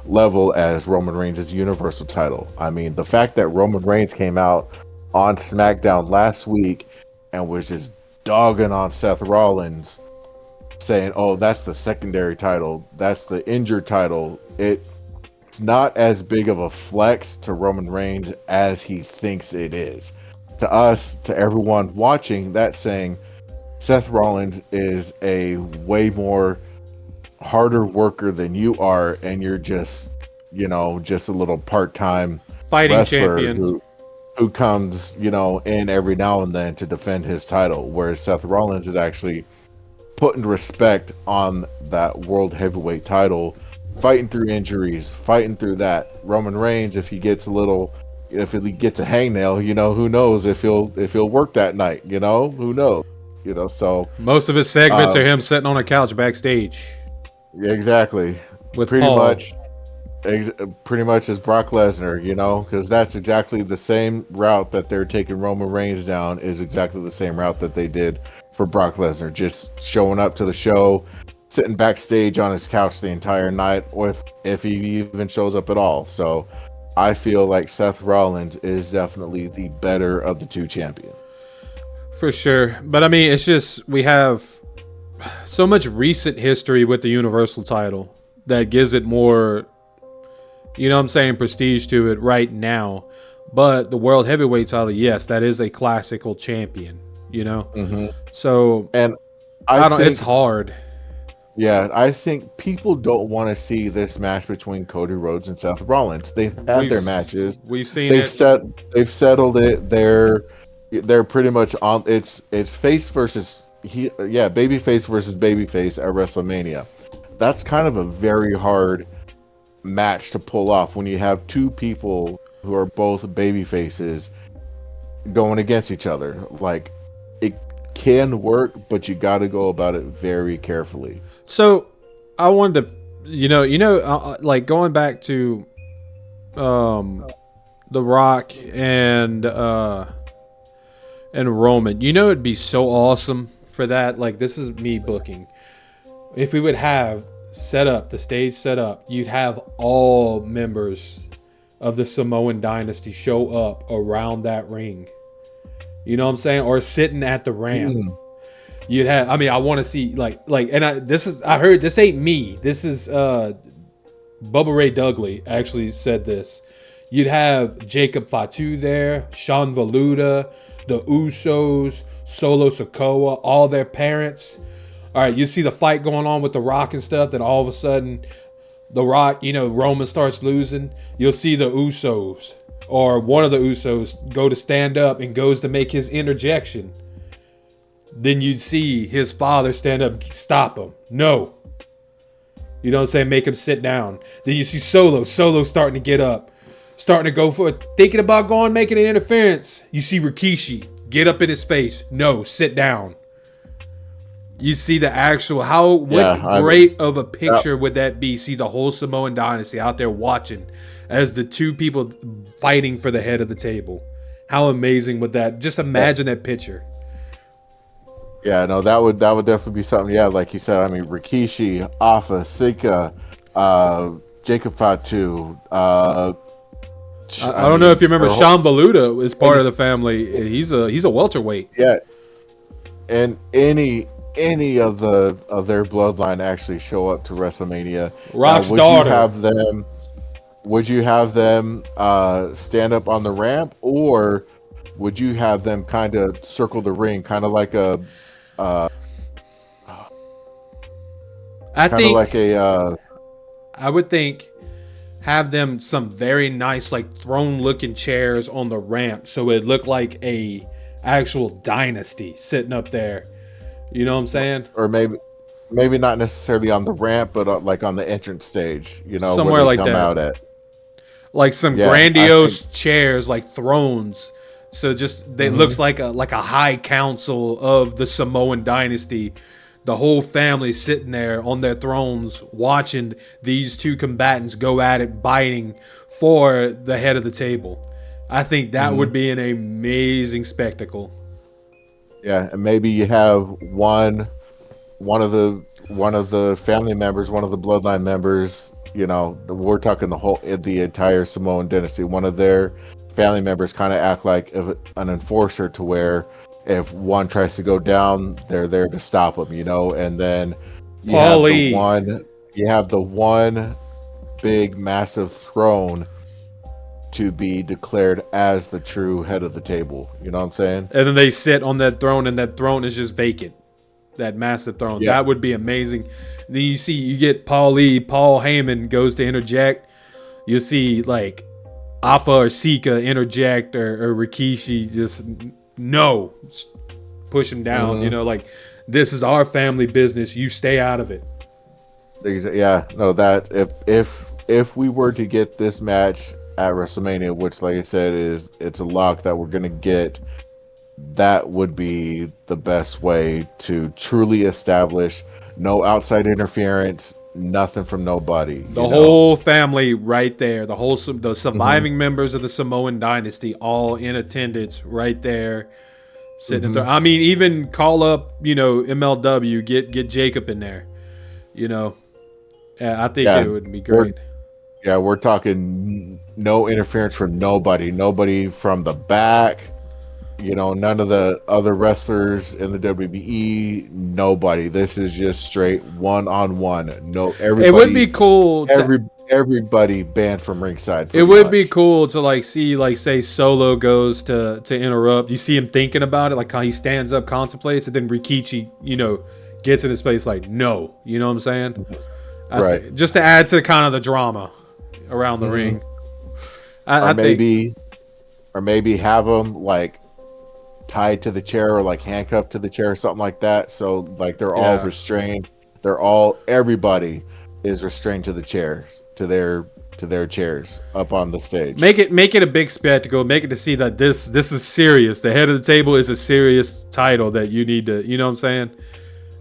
level as Roman Reigns' Universal title. I mean, the fact that Roman Reigns came out on SmackDown last week and was just dogging on Seth Rollins, saying, oh, that's the secondary title, that's the injured title, it's not as big of a flex to Roman Reigns as he thinks it is. To us, to everyone watching, that's saying Seth Rollins is a way more harder worker than you are, and you're just, you know, just a little part-time fighting wrestler champion who comes, you know, in every now and then to defend his title, whereas Seth Rollins is actually putting respect on that World Heavyweight title, fighting through injuries, fighting through that. Roman Reigns, if he gets a hangnail, you know, who knows if he'll work that night, you know, who knows, you know. So most of his segments are him sitting on a couch backstage. Exactly. With pretty Paul. much as Brock Lesnar, you know, because that's exactly the same route that they're taking Roman Reigns down is exactly the same route that they did for Brock Lesnar, just showing up to the show, sitting backstage on his couch the entire night, if he even shows up at all. So I feel like Seth Rollins is definitely the better of the two champions. For sure. But I mean, it's just, we have so much recent history with the Universal title that gives it more you know what I'm saying, prestige to it right now. But the world heavyweight title, yes, that is a classical champion, you know? Mm-hmm. So, And I don't, think, it's hard. Yeah, I think people don't want to see this match between Cody Rhodes and Seth Rollins. They've had their matches. We've seen it. They've settled it. They're pretty much on. It's face versus baby face versus baby face at WrestleMania. That's kind of a very hard match to pull off when you have two people who are both baby faces going against each other. Like, it can work, but you got to go about it very carefully. So, I wanted to, like going back to, The Rock and Roman. You know, it'd be so awesome for that. Like, this is me booking. If we would have the stage set up, you'd have all members of the Samoan dynasty show up around that ring. You know what I'm saying? Or sitting at the ramp. You'd have, I mean, I want to see I heard this ain't me. This is Bubba Ray Dudley actually said this. You'd have Jacob Fatu there, Sean Valuta, the Usos, Solo Sikoa, all their parents. All right, you see the fight going on with The Rock and stuff. Then all of a sudden, The Rock, Roman starts losing. You'll see the Usos or one of the Usos go to stand up and goes to make his interjection. Then you'd see his father stand up, stop him. No. You know what I'm saying? Make him sit down. Then you see Solo starting to get up, starting to go for it, thinking about making an interference. You see Rikishi get up in his face. No, sit down. You see the actual, great of a picture would that be? See the whole Samoan dynasty out there watching as the two people fighting for the head of the table. How amazing would that? Just imagine that picture. Yeah, no, that would definitely be something. Yeah, like you said, I mean, Rikishi, Afa, Sika, Jacob Fatu. I don't know if you remember, Sean Valuta is part of the family, and he's a welterweight. Yeah, and any of their bloodline actually show up to WrestleMania. Rock's daughter. Would you have them stand up on the ramp, or would you have them kind of circle the ring, kind of like a? I would think have them some very nice, like, throne looking chairs on the ramp, so it looked like a actual dynasty sitting up there. You know what I'm saying? Or maybe not necessarily on the ramp, but like on the entrance stage. Somewhere where they like come that. Out at. Like some grandiose chairs, like thrones. So just looks like a high council of the Samoan dynasty. The whole family sitting there on their thrones watching these two combatants go at it, biting for the head of the table. I think that would be an amazing spectacle. Yeah, and maybe you have one of the family members, one of the bloodline members. We're talking the entire Samoan dynasty. One of their family members kind of act like an enforcer, to where if one tries to go down, they're there to stop them. And then you have the one big massive throne to be declared as the true head of the table. You know what I'm saying? And then they sit on that throne, and that throne is just vacant. That massive throne. Yeah. That would be amazing. Then you get Paul Heyman goes to interject. You see like Afa or Sika interject, or Rikishi just push him down. Like, this is our family business. You stay out of it. Yeah, no, that if we were to get this match at WrestleMania, which, like I said, it's a lock that we're gonna get, that would be the best way to truly establish no outside interference, nothing from nobody. The whole family right there, the surviving members of the Samoan dynasty, all in attendance right there, sitting there. I mean, even call up, MLW, get Jacob in there. I think it would be great. We're talking no interference from nobody from the back. None of the other wrestlers in the WWE, nobody. This is just straight one-on-one. No, everybody. It would be cool. everybody banned from ringside. It would be cool to like see, like, say Solo goes to interrupt. You see him thinking about it, like how he stands up, contemplates, and then Rikichi, gets in his place like, no. You know what I'm saying? Right. Just to add to kind of the drama around the ring. Or maybe have him like tied to the chair or like handcuffed to the chair or something like that. So like they're all restrained. Everybody is restrained to the chair, to their chairs up on the stage. Make it a big spectacle. Make it to see that this is serious. The head of the table is a serious title that you need to, you know what I'm saying?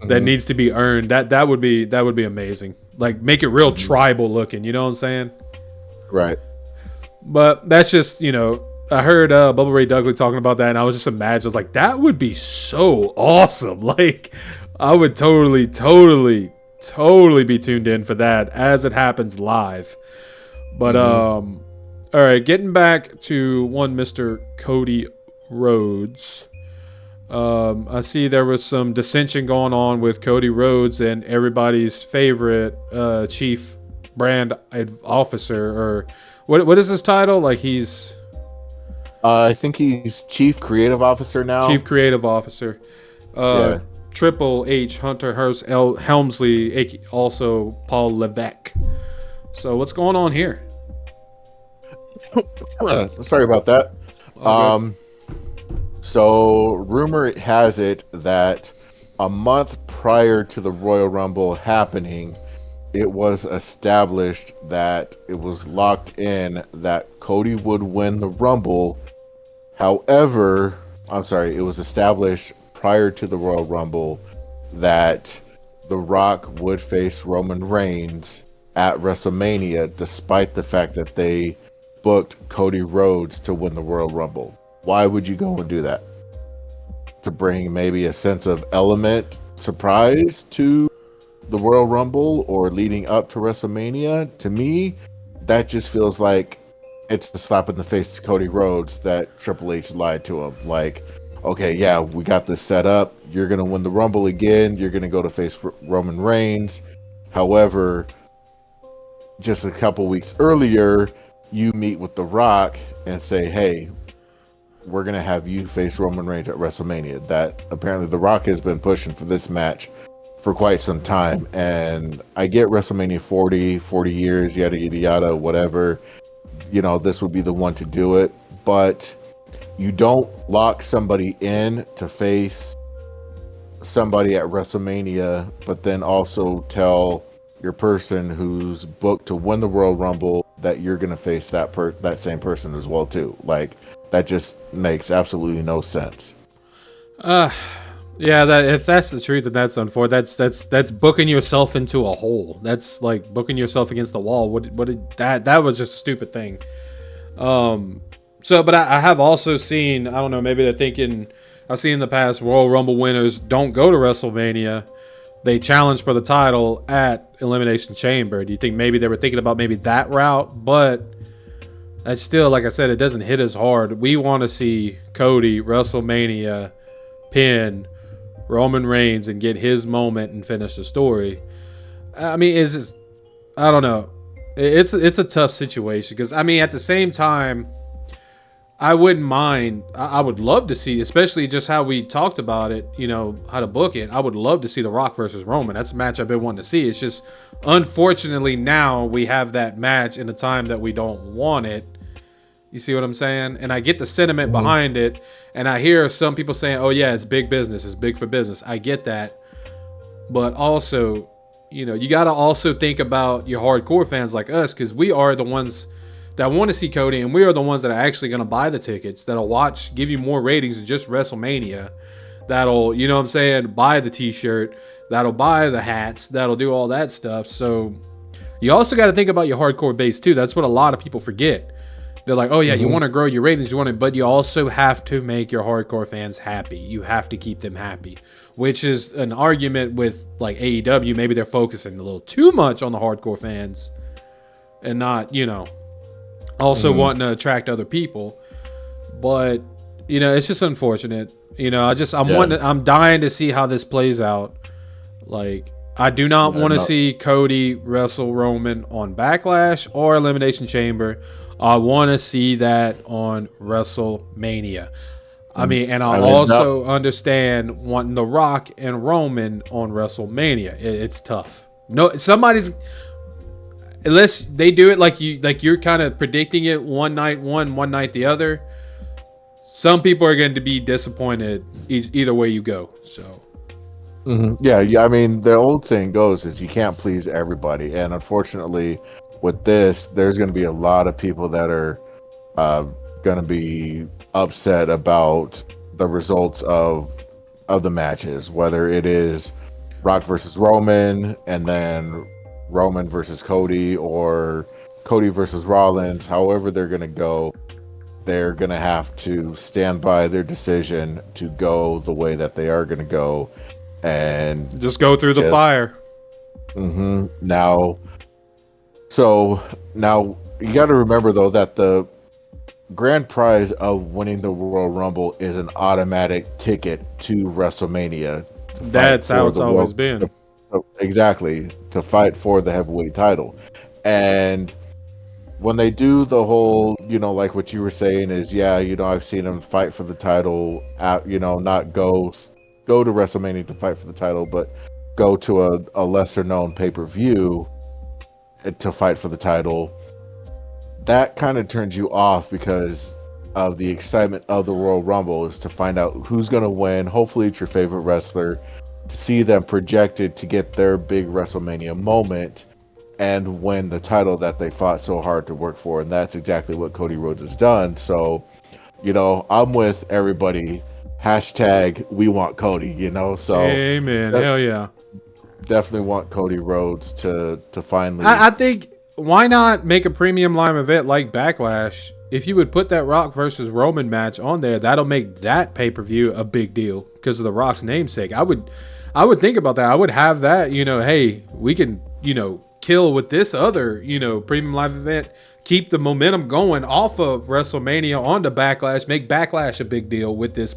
That needs to be earned. That would be amazing. Like make it real tribal looking, you know what I'm saying? Right. But that's just, I heard Bubba Ray Dudley talking about that, and I was just imagining, I was like, that would be so awesome. Like, I would totally be tuned in for that as it happens live. But all right, getting back to one Mr. Cody Rhodes. I see there was some dissension going on with Cody Rhodes and everybody's favorite chief brand officer, or what is his title? Like he's I think he's chief creative officer now. Chief creative officer. Triple H, Hunter Hearst Helmsley, also Paul Levesque. So what's going on here? Sorry about that. So rumor has it that a month prior to the Royal Rumble happening, it was established that it was locked in that Cody would win the Rumble. However, it was established prior to the Royal Rumble that The Rock would face Roman Reigns at WrestleMania, despite the fact that they booked Cody Rhodes to win the Royal Rumble. Why would you go and do that? To bring maybe a sense of surprise to the Royal Rumble or leading up to WrestleMania? To me, that just feels like it's a slap in the face to Cody Rhodes that Triple H lied to him. Like, okay, yeah, we got this set up. You're going to win the Rumble again. You're going to go to face Roman Reigns. However, just a couple weeks earlier, you meet with The Rock and say, hey, we're going to have you face Roman Reigns at WrestleMania. That apparently The Rock has been pushing for this match for quite some time. And I get WrestleMania 40 years, yada, yada, yada, whatever. This would be the one to do it. But you don't lock somebody in to face somebody at WrestleMania, but then also tell your person who's booked to win the Royal Rumble that you're going to face that same person as well too. Like, that just makes absolutely no sense. Yeah, if that's the truth, then that's unfortunate. That's booking yourself into a hole. That's like booking yourself against the wall. That was just a stupid thing. But I have also seen, I don't know, maybe they're thinking, I've seen in the past Royal Rumble winners don't go to WrestleMania. They challenge for the title at Elimination Chamber. Do you think maybe they were thinking about maybe that route? But that's still, like I said, it doesn't hit as hard. We want to see Cody WrestleMania pin Roman Reigns and get his moment and finish the story. I mean, I don't know. It's a tough situation because, I mean, at the same time, I wouldn't mind. I would love to see, especially just how we talked about it, how to book it. I would love to see The Rock versus Roman. That's a match I've been wanting to see. It's just, unfortunately, now we have that match in the time that we don't want it. You see what I'm saying? And I get the sentiment behind it. And I hear some people saying, oh, yeah, it's big business. It's big for business. I get that. But also, you got to also think about your hardcore fans like us, because we are the ones that want to see Cody, and we are the ones that are actually going to buy the tickets, that'll watch, give you more ratings than just WrestleMania, that'll, buy the t-shirt, that'll buy the hats, that'll do all that stuff. So you also got to think about your hardcore base too. That's what a lot of people forget. They're like, oh yeah, you want to grow your ratings, but you also have to make your hardcore fans happy. You have to keep them happy, which is an argument with like AEW. Maybe they're focusing a little too much on the hardcore fans and not, also wanting to attract other people. But it's just unfortunate. I'm dying to see how this plays out. Like, I do not want to no. see Cody wrestle Roman on Backlash or Elimination Chamber. I want to see that on WrestleMania. I mean, and I No. also understand wanting The Rock and Roman on WrestleMania. It's tough. No, somebody's unless they do it like you're kind of predicting it one night one night the other. Some people are going to be disappointed either way you go. So. Yeah. I mean, the old saying goes is you can't please everybody, and unfortunately, with this, there's going to be a lot of people that are going to be upset about the results of the matches, whether it is Rock versus Roman, and then Roman versus Cody, or Cody versus Rollins. However, they're going to go. They're going to have to stand by their decision to go the way that they are going to go. And Just go through the fire. Now you got to remember though that the grand prize of winning the Royal Rumble is an automatic ticket to WrestleMania. That's how it's always been. Exactly, to fight for the heavyweight title. And when they do the whole, like what you were saying is, I've seen them fight for the title, not go to WrestleMania to fight for the title, but go to a lesser known pay-per-view to fight for the title. That kind of turns you off because of the excitement of the Royal Rumble is to find out who's going to win. Hopefully it's your favorite wrestler, to see them projected to get their big WrestleMania moment and win the title that they fought so hard to work for. And that's exactly what Cody Rhodes has done. So, I'm with everybody. Hashtag we want Cody, so amen. Hell yeah. Definitely want Cody Rhodes to finally. I think why not make a premium live event like Backlash? If you would put that Rock versus Roman match on there, that'll make that pay-per-view a big deal because of the Rock's namesake. I would think about that. I would have that, hey, we can, kill with this other, premium live event, keep the momentum going off of WrestleMania onto Backlash, make Backlash a big deal with this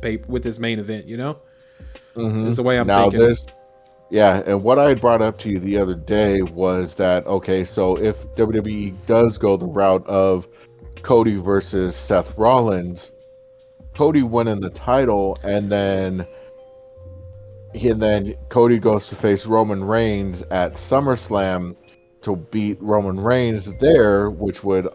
main event, It's the way I'm thinking. And what I had brought up to you the other day was that, okay, so if WWE does go the route of Cody versus Seth Rollins, Cody winning the title, and then Cody goes to face Roman Reigns at SummerSlam to beat Roman Reigns there, which would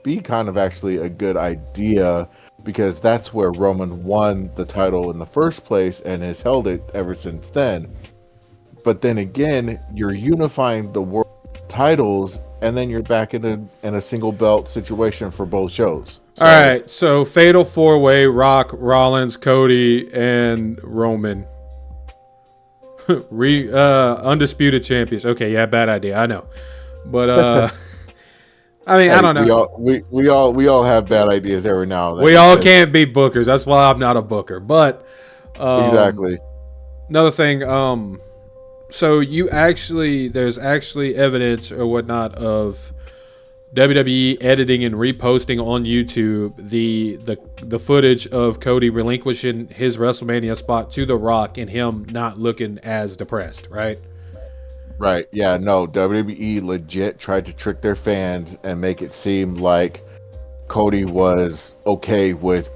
be kind of actually a good idea because that's where Roman won the title in the first place and has held it ever since then. But then again, you're unifying the world titles, and then you're back in a single belt situation for both shows. So, all right, so fatal 4-way: Rock, Rollins, Cody, and Roman. Undisputed champions. Okay, yeah, bad idea. I know, but I mean, I don't know. We all have bad ideas every now and then. We all can't be bookers. That's why I'm not a booker. But exactly. Another thing. So there's actually evidence or whatnot of WWE editing and reposting on YouTube the footage of Cody relinquishing his WrestleMania spot to The Rock and him not looking as depressed, right? Right. Yeah. No. WWE legit tried to trick their fans and make it seem like Cody was okay with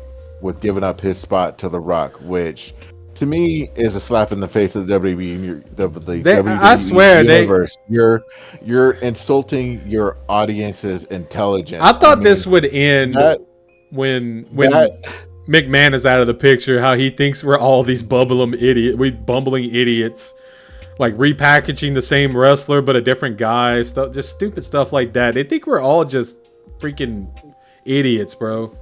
giving up his spot to The Rock, which to me is a slap in the face of the WWE. WWE I swear universe. You're insulting your audience's intelligence. I thought this would end when McMahon is out of the picture. How he thinks we're all these bumbling idiots, like repackaging the same wrestler but a different guy. Stuff, just stupid stuff like that. They think we're all just freaking idiots, bro.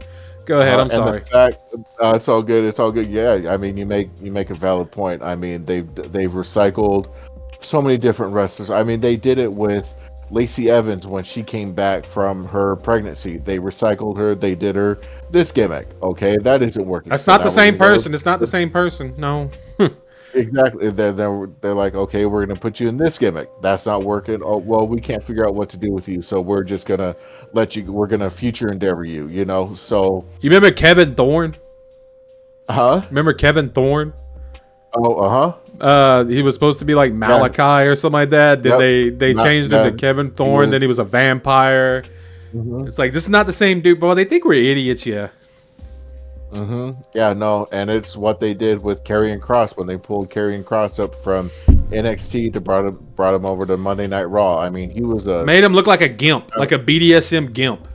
Go ahead. I'm sorry. It's all good. It's all good. Yeah, I mean, you make a valid point. I mean, they've recycled so many different wrestlers. I mean, they did it with Lacey Evans when she came back from her pregnancy. They recycled her. They did her this gimmick. Okay, that isn't working. That's not the same person. It's not the same person. No. Exactly. They're like, okay, we're gonna put you in this gimmick. That's not working. Oh well, we can't figure out what to do with you, so we're just gonna we're gonna future endeavor you. So you remember Kevin Thorne? Huh? Remember Kevin Thorne? Oh, He was supposed to be like Malachi or something like that. Then they changed him to Kevin Thorne. Then he was a vampire. Mm-hmm. It's like, this is not the same dude. But they think we're idiots, yeah. Mm-hmm. Yeah, no, and it's what they did with Karrion Kross when they pulled Karrion Kross up from NXT to brought him over to Monday Night Raw. I mean, he was made him look like a gimp, like a BDSM gimp.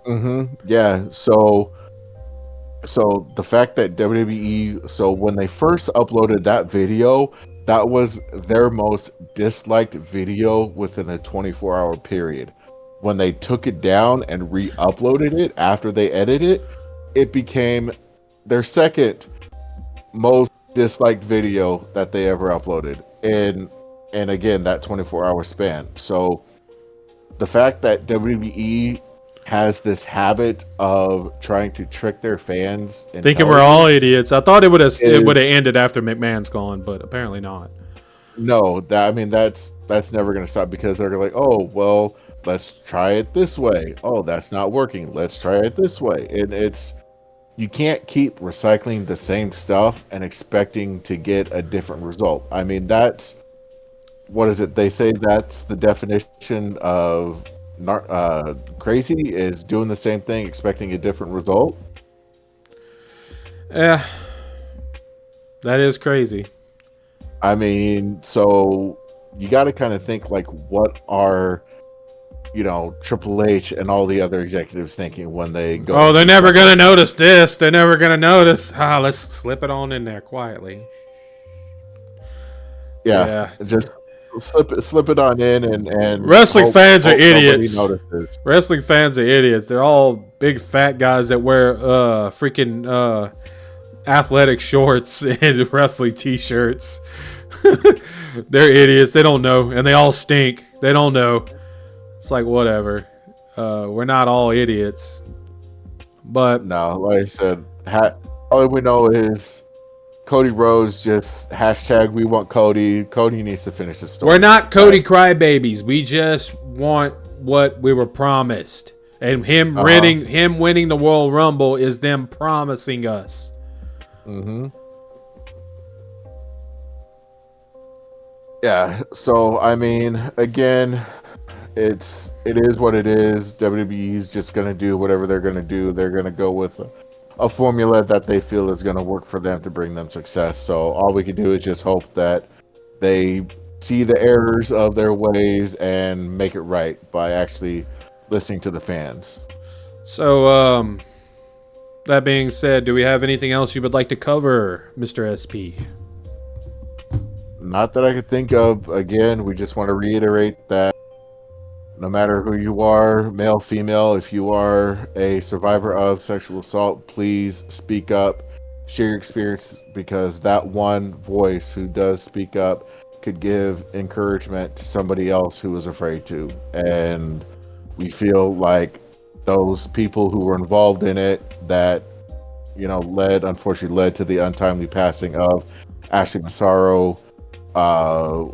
Mm-hmm. Yeah. So the fact that WWE, so when they first uploaded that video, that was their most disliked video within a 24-hour period. When they took it down and re-uploaded it after they edited it, it became their second most disliked video that they ever uploaded. And again, that 24-hour span. So the fact that WWE has this habit of trying to trick their fans, thinking we're all idiots. I thought it would have ended after McMahon's gone, but apparently not. No, that's never going to stop, because they're like, oh well, let's try it this way. Oh, that's not working. Let's try it this way. And you can't keep recycling the same stuff and expecting to get a different result. I mean, that's what is it? They say that's the definition of crazy, is doing the same thing expecting a different result. Yeah, that is crazy. I mean, so you got to kind of think like, what are Triple H and all the other executives thinking when they go? Oh, they're never gonna notice this. They're never gonna notice. Let's slip it on in there quietly. Yeah. Just slip it on in, and wrestling fans are idiots. Wrestling fans are idiots. They're all big fat guys that wear freaking athletic shorts and wrestling t-shirts. They're idiots. They don't know, and they all stink. They don't know. It's like, whatever. We're not all idiots, but no, like I said, all we know is Cody Rhodes just hashtag we want Cody. Cody needs to finish the story. We're not Cody crybabies. We just want what we were promised. And him winning the Royal Rumble is them promising us. Mm-hmm. Yeah. So I mean, again, it is what it is. WWE's just gonna do whatever they're gonna do. They're gonna go with a formula that they feel is going to work for them to bring them success. So all we can do is just hope that they see the errors of their ways and make it right by actually listening to the fans. So, that being said, do we have anything else you would like to cover, Mr. SP? Not that I could think of. Again, we just want to reiterate that no matter who you are, male, female, if you are a survivor of sexual assault, please speak up, share your experience, because that one voice who does speak up could give encouragement to somebody else who is afraid to. And we feel like those people who were involved in it that, unfortunately led to the untimely passing of Ashley Massaro,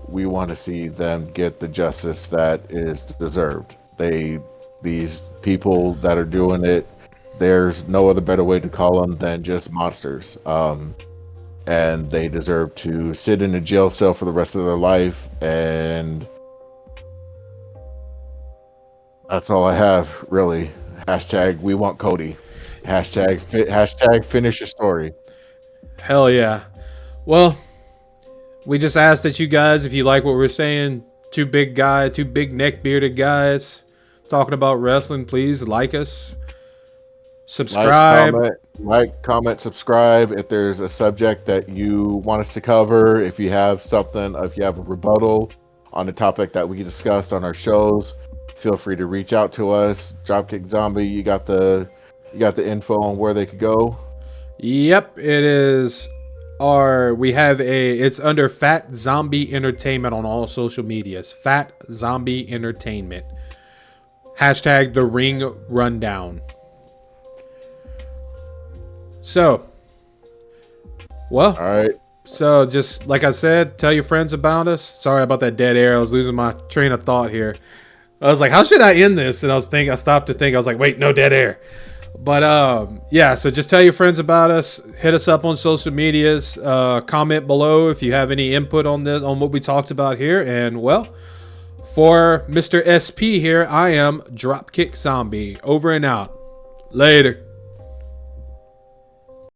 we want to see them get the justice that is deserved. These people that are doing it, there's no other better way to call them than just monsters. And they deserve to sit in a jail cell for the rest of their life. And that's all I have, really. Hashtag we want Cody. Hashtag finish your story. Hell yeah. Well, we just ask that you guys, if you like what we're saying, two big neck bearded guys talking about wrestling, please like us, subscribe, comment, subscribe. If there's a subject that you want us to cover, if you have a rebuttal on a topic that we discussed on our shows, feel free to reach out to us. Dropkick Zombie, you got the info on where they could go? Yep, it is. It's under Fat Zombie Entertainment on all social medias. Fat Zombie Entertainment. Hashtag The Ring Rundown. So, well, all right. So just like I said, tell your friends about us. Sorry about that dead air. I was losing my train of thought here. I was like, how should I end this? And I stopped to think. I was like, wait, no dead air. But yeah, so just tell your friends about us. Hit us up on social medias. Comment below if you have any input on this, on what we talked about here. And well, for Mr. SP here, I am Dropkick Zombie. Over and out. Later.